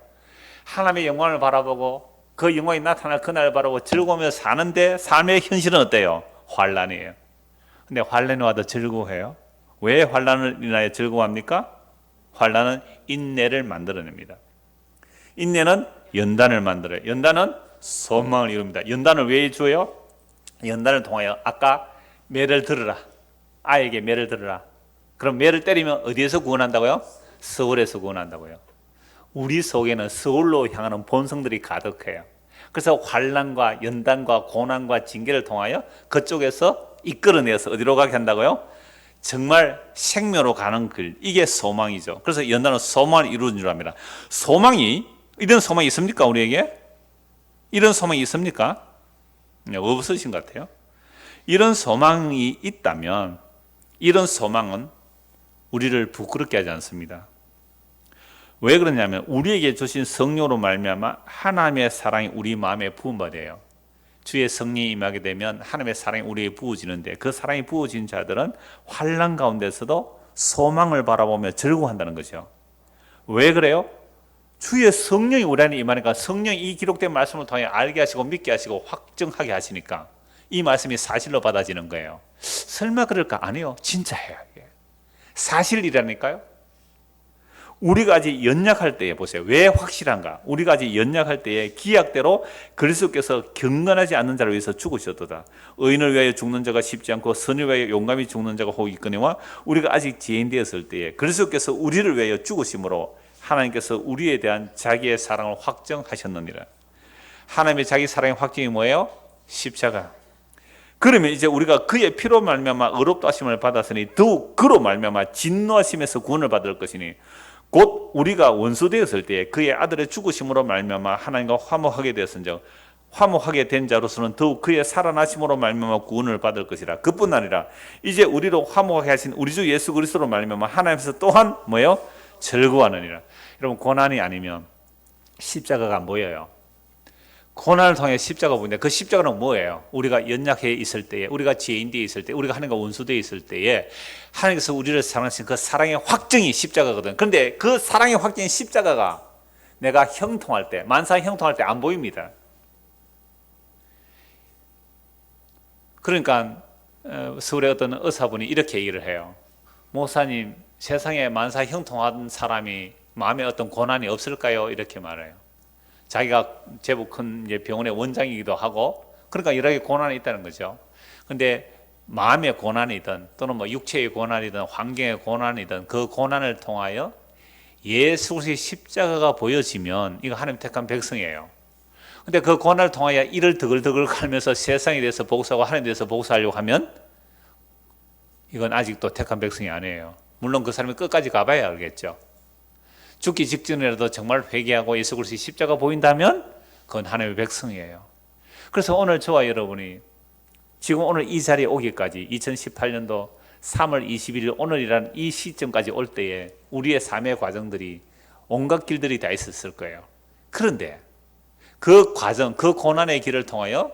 S1: 하나님의 영광을 바라보고 그 영광이 나타날 그날을 바라보고 즐거우며 사는데 삶의 현실은 어때요? 환난이에요. 근데 환난이 와도 즐거워해요. 왜 환난을 인하여 즐거워합니까? 환난은 인내를 만들어냅니다. 인내는 연단을 만들어요. 연단은 소망을 이룹니다. 연단을 왜 줘요? 연단을 통하여 아까 매를 들으라. 아이에게 매를 들으라. 그럼 매를 때리면 어디에서 구원한다고요? 서울에서 구원한다고요. 우리 속에는 서울로 향하는 본성들이 가득해요. 그래서 환난과 연단과 고난과 징계를 통하여 그쪽에서 이끌어내서 어디로 가게 한다고요? 정말 생명으로 가는 길. 이게 소망이죠. 그래서 연단은 소망을 이루는 줄 압니다. 소망이 이런 소망이 있습니까? 우리에게? 이런 소망이 있습니까? 없으신 것 같아요. 이런 소망이 있다면 이런 소망은 우리를 부끄럽게 하지 않습니다. 왜 그러냐면 우리에게 주신 성령으로 말미암아 하나님의 사랑이 우리 마음에 부음받아요. 주의 성령이 임하게 되면 하나님의 사랑이 우리에게 부어지는데 그 사랑이 부어진 자들은 환난 가운데서도 소망을 바라보며 즐거워한다는 거죠. 왜 그래요? 주의 성령이 우리 안에 임하니까 성령이 이 기록된 말씀을 통해 알게 하시고 믿게 하시고 확정하게 하시니까 이 말씀이 사실로 받아지는 거예요. 설마 그럴까? 아니요. 진짜예요. 사실이라니까요. 우리가 아직 연약할 때에 보세요. 왜 확실한가? 우리가 아직 연약할 때에 기약대로 그리스도께서 경건하지 않는 자를 위해서 죽으셨도다. 의인을 위하여 죽는 자가 쉽지 않고 선을 위하여 용감히 죽는 자가 혹 있거니와 우리가 아직 죄인되었을 때에 그리스도께서 우리를 위하여 죽으심으로 하나님께서 우리에 대한 자기의 사랑을 확정하셨느니라. 하나님의 자기 사랑의 확정이 뭐예요? 십자가. 그러면 이제 우리가 그의 피로 말미암아 의롭다 하심을 받았으니 더욱 그로 말미암아 진노하심에서 구원을 받을 것이니 곧 우리가 원수 되었을 때에 그의 아들의 죽으심으로 말미암아 하나님과 화목하게 되었은즉 화목하게 된 자로서는 더욱 그의 살아나심으로 말미암아 구원을 받을 것이라. 그뿐 아니라 이제 우리로 화목하게 하신 우리 주 예수 그리스도로 말미암아 하나님께서 또한 뭐예요? 즐거워하느니라. 여러분 고난이 아니면 십자가가 안 보여요. 고난을 통해 십자가 보는데 그 십자가는 뭐예요? 우리가 연약해 있을 때에, 우리가 죄인되어 있을 때, 우리가 하나님과 원수되어 있을 때에 하나님께서 우리를 사랑하신 그 사랑의 확정이 십자가거든. 그런데 그 사랑의 확정인 십자가가 내가 형통할 때, 만사 형통할 때 안 보입니다. 그러니까 서울의 어떤 의사분이 이렇게 얘기를 해요. 목사님, 세상에 만사 형통한 사람이 마음에 어떤 고난이 없을까요? 이렇게 말해요. 자기가 제법 큰 병원의 원장이기도 하고 그러니까 여러 가지 고난이 있다는 거죠. 그런데 마음의 고난이든 또는 뭐 육체의 고난이든 환경의 고난이든 그 고난을 통하여 예수 그리스도의 십자가가 보여지면 이거 하나님 택한 백성이에요. 근데 그 고난을 통하여 이를 드글드글 갈면서 세상에 대해서 복수하고 하나님에 대해서 복수하려고 하면 이건 아직도 택한 백성이 아니에요. 물론 그 사람이 끝까지 가봐야 알겠죠. 죽기 직전이라도 정말 회개하고 예수 그리스도의 십자가 보인다면 그건 하나님의 백성이에요. 그래서 오늘 저와 여러분이 지금 오늘 이 자리에 오기까지 2018년도 3월 21일 오늘이란 이 시점까지 올 때에 우리의 삶의 과정들이 온갖 길들이 다 있었을 거예요. 그런데 그 과정, 그 고난의 길을 통하여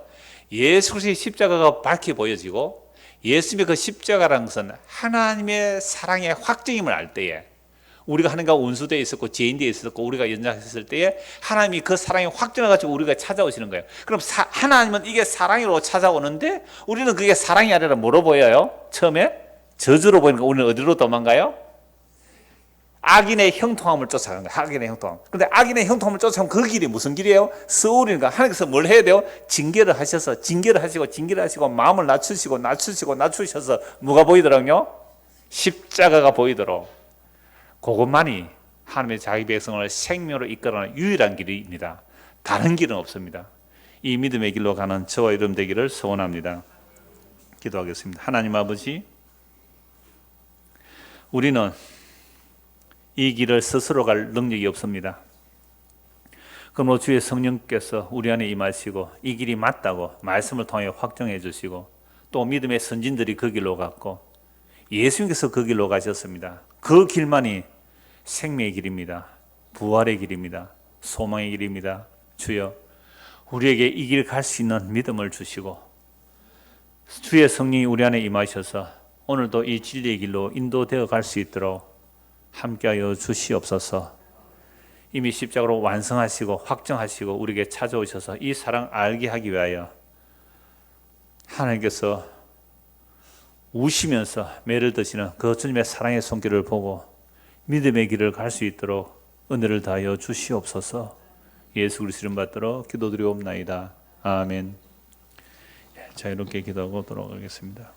S1: 예수 그리스도의 십자가가 밝게 보여지고 예수님의 그 십자가라는 것은 하나님의 사랑의 확증임을 알 때에 우리가 하나님과 원수되어 있었고 죄인되어 있었고 우리가 연약했을 때에 하나님이 그 사랑의 확증을 가지고 우리가 찾아오시는 거예요. 그럼 하나님은 이게 사랑으로 찾아오는데 우리는 그게 사랑이 아니라 뭐로 보여요? 처음에 저주로 보이는 거. 우리는 어디로 도망가요? 악인의 형통함을 쫓아가는 거예요. 악인의 형통함. 근데 악인의 형통함을 쫓아가면 그 길이 무슨 길이에요? 스올이니까 하나님께서 뭘 해야 돼요? 징계를 하셔서 징계를 하시고 마음을 낮추셔서 뭐가 보이더라고요? 십자가가 보이도록. 그것만이 하나님의 자기 백성을 생명으로 이끌어가는 유일한 길입니다. 다른 길은 없습니다. 이 믿음의 길로 가는 저와 여러분 되기를 소원합니다. 기도하겠습니다. 하나님 아버지, 우리는 이 길을 스스로 갈 능력이 없습니다. 그러므로 주의 성령께서 우리 안에 임하시고 이 길이 맞다고 말씀을 통해 확정해 주시고 또 믿음의 선진들이 그 길로 갔고 예수님께서 그 길로 가셨습니다. 그 길만이 생명의 길입니다. 부활의 길입니다. 소망의 길입니다. 주여, 우리에게 이 길 갈 수 있는 믿음을 주시고 주의 성령이 우리 안에 임하셔서 오늘도 이 진리의 길로 인도되어 갈 수 있도록 함께하여 주시옵소서. 이미 십자가로 완성하시고 확정하시고 우리에게 찾아오셔서 이 사랑 알게 하기 위하여 하나님께서 우시면서 매를 드시는 그 주님의 사랑의 손길을 보고 믿음의 길을 갈 수 있도록 은혜를 다하여 주시옵소서. 예수 그리스도 이름 받들어 기도드리옵나이다. 아멘. 자, 이렇게 기도하고 돌아가겠습니다.